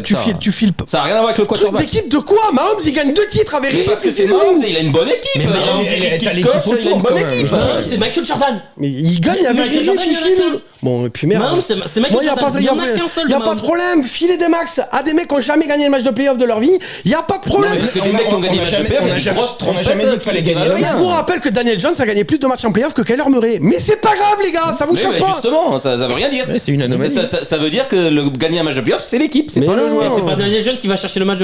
Tu files pas. Ça a rien à voir avec le quarterback. D'équipe de quoi? Mahomes, il gagne 2 titres avec Parce que c'est Mahomes, il a une bonne équipe. Mais Mahomes, il a l'équipe autour, il a une bonne équipe. C'est Michael Jordan. Mais il gagne avec Michael Jordan, il y en a qu'un. Bon, et puis merde. Mahomes, c'est Michael Jordan. Il y en a qu'un seul. Il y a pas de problème. Filer des max à des mecs qui ont jamais gagné le match de playoff de leur vie. Il y a pas de problème. Parce que des mecs qui ont gagné le match de playoff, il y a des grosses trompettes. On a jamais dit qu'il fallait gagner le match. Je vous rappelle que Daniel Jones a gagné plus de matchs en playoff que Kyler Murray. Mais c'est pas grave, les gars. Ça vous choque pas? Justement, ça veut rien dire. C'est une anomalie. Ça veut dire que gagner un match de playoff, c'est l'équipe. C'est pas le joueur. C'est pas Daniel Jones qui va chercher le match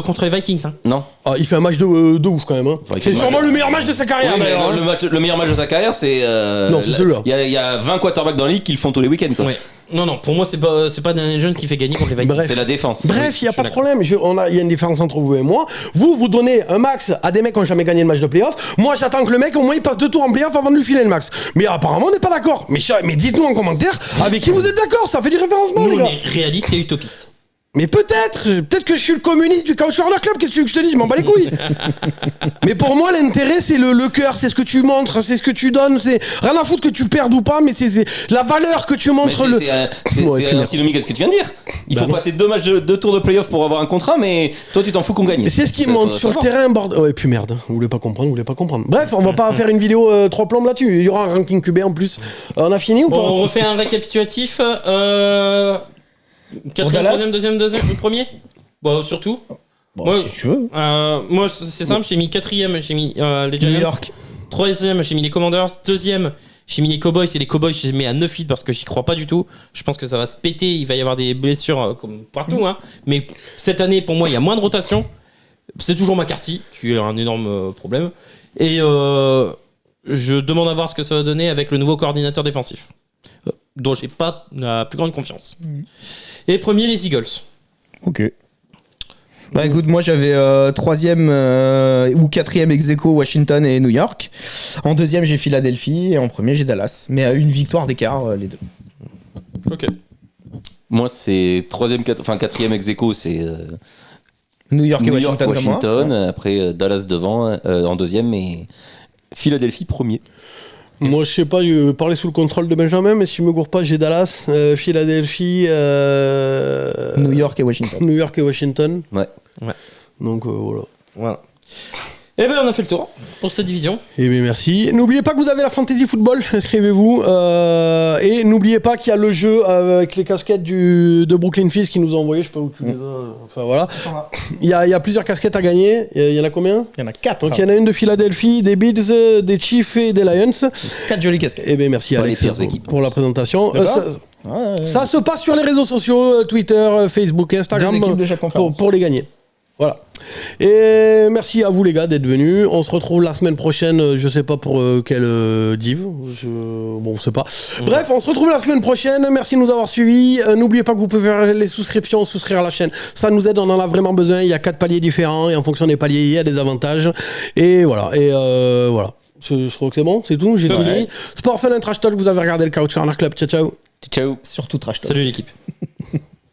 contre les Vikings. Non. Il fait un match de ouf quand même. C'est sûrement le meilleur match de sa carrière. Le meilleur match de sa carrière, c'est. Non, c'est celui-là. Il y a 20 quarterbacks dans la ligue qui le font tous les week-ends. Non, pour moi, c'est pas Daniel Jones qui fait gagner contre les Vikings. C'est la défense. Bref, il n'y a pas de problème. Il y a une différence entre vous et moi. Vous donnez un max à des mecs qui n'ont jamais gagné le match de playoff. Moi, j'attends que le mec, au moins, il passe 2 tours en playoff avant de lui filer le max. Mais apparemment, on n'est pas d'accord. Mais dites-nous en commentaire avec qui vous êtes d'accord. Ça fait du référencement, les gars. On est réaliste et utopiste. Mais peut-être que je suis le communiste du Couch Corner Club, qu'est-ce que tu veux que je te dise, je m'en bats les couilles. Mais pour moi, l'intérêt, c'est le cœur, c'est ce que tu montres, c'est ce que tu donnes, c'est rien à foutre que tu perdes ou pas, mais c'est la valeur que tu montres. C'est antinomique à ce que tu viens de dire. Il faut passer 2 tours de playoff pour avoir un contrat, mais toi, tu t'en fous qu'on gagne. C'est ce qui monte sur le terrain, bordel. Ouais, puis merde, vous voulez pas comprendre. Bref, on va pas faire une vidéo 3 plombes là-dessus, il y aura un ranking QB en plus. On a fini ou pas? On refait un récapitulatif. 4ème, 3ème, 2ème, premier. Bon, surtout. Moi, si tu veux. Moi, c'est simple, j'ai mis 4ème, j'ai mis les Giants. New York. 3ème, j'ai mis les Commanders. 2ème, j'ai mis les Cowboys. Et les Cowboys, je les mets à 9 parce que j'y crois pas du tout. Je pense que ça va se péter. Il va y avoir des blessures comme partout. Hein. Mais cette année, pour moi, il y a moins de rotation. C'est toujours McCarthy, qui est un énorme problème. Et je demande à voir ce que ça va donner avec le nouveau coordinateur défensif, dont j'ai pas la plus grande confiance. Et premier, les Eagles. Ok. Bah écoute, moi j'avais 3ème ou 4ème ex-aequo Washington et New York. En 2ème, j'ai Philadelphie et en premier, j'ai Dallas. Mais à une victoire d'écart, les deux. Ok. Moi, c'est 4ème ex-aequo, c'est New York et Washington. Comme moi. Après Dallas devant en 2ème et Philadelphie premier. Moi, je sais pas, parler sous le contrôle de Benjamin, mais si je me gourre pas, j'ai Dallas, Philadelphie, New York et Washington. Ouais. Ouais. Donc voilà. Eh ben on a fait le tour pour cette division. Eh bien merci. N'oubliez pas que vous avez la Fantasy Football, inscrivez-vous. Et n'oubliez pas qu'il y a le jeu avec les casquettes de Brooklyn Fizz qui nous ont envoyé, je sais pas où tu les as. Enfin voilà. Il y a plusieurs casquettes à gagner. Il y en a combien ? Il y en a 4. Donc il y en a une de Philadelphie, des Bills, des Chiefs et des Lions. 4 jolies casquettes. Eh bien merci Alex pour la présentation. Ça se passe sur les réseaux sociaux, Twitter, Facebook, Instagram, pour les gagner. Voilà. Et merci à vous les gars d'être venus. On se retrouve la semaine prochaine, je sais pas pour quelle div. Bon, on sait pas. Bref, on se retrouve la semaine prochaine. Merci de nous avoir suivis. N'oubliez pas que vous pouvez faire les souscriptions, souscrire à la chaîne. Ça nous aide, on en a vraiment besoin. Il y a 4 paliers différents et en fonction des paliers, il y a des avantages. Et voilà. Voilà. Je crois que c'est bon, c'est tout. J'ai tout dit. Sport Fun and Trash Talk, vous avez regardé le Couch Corner Club. Ciao, ciao. Ciao. Surtout Trash Talk. Salut l'équipe.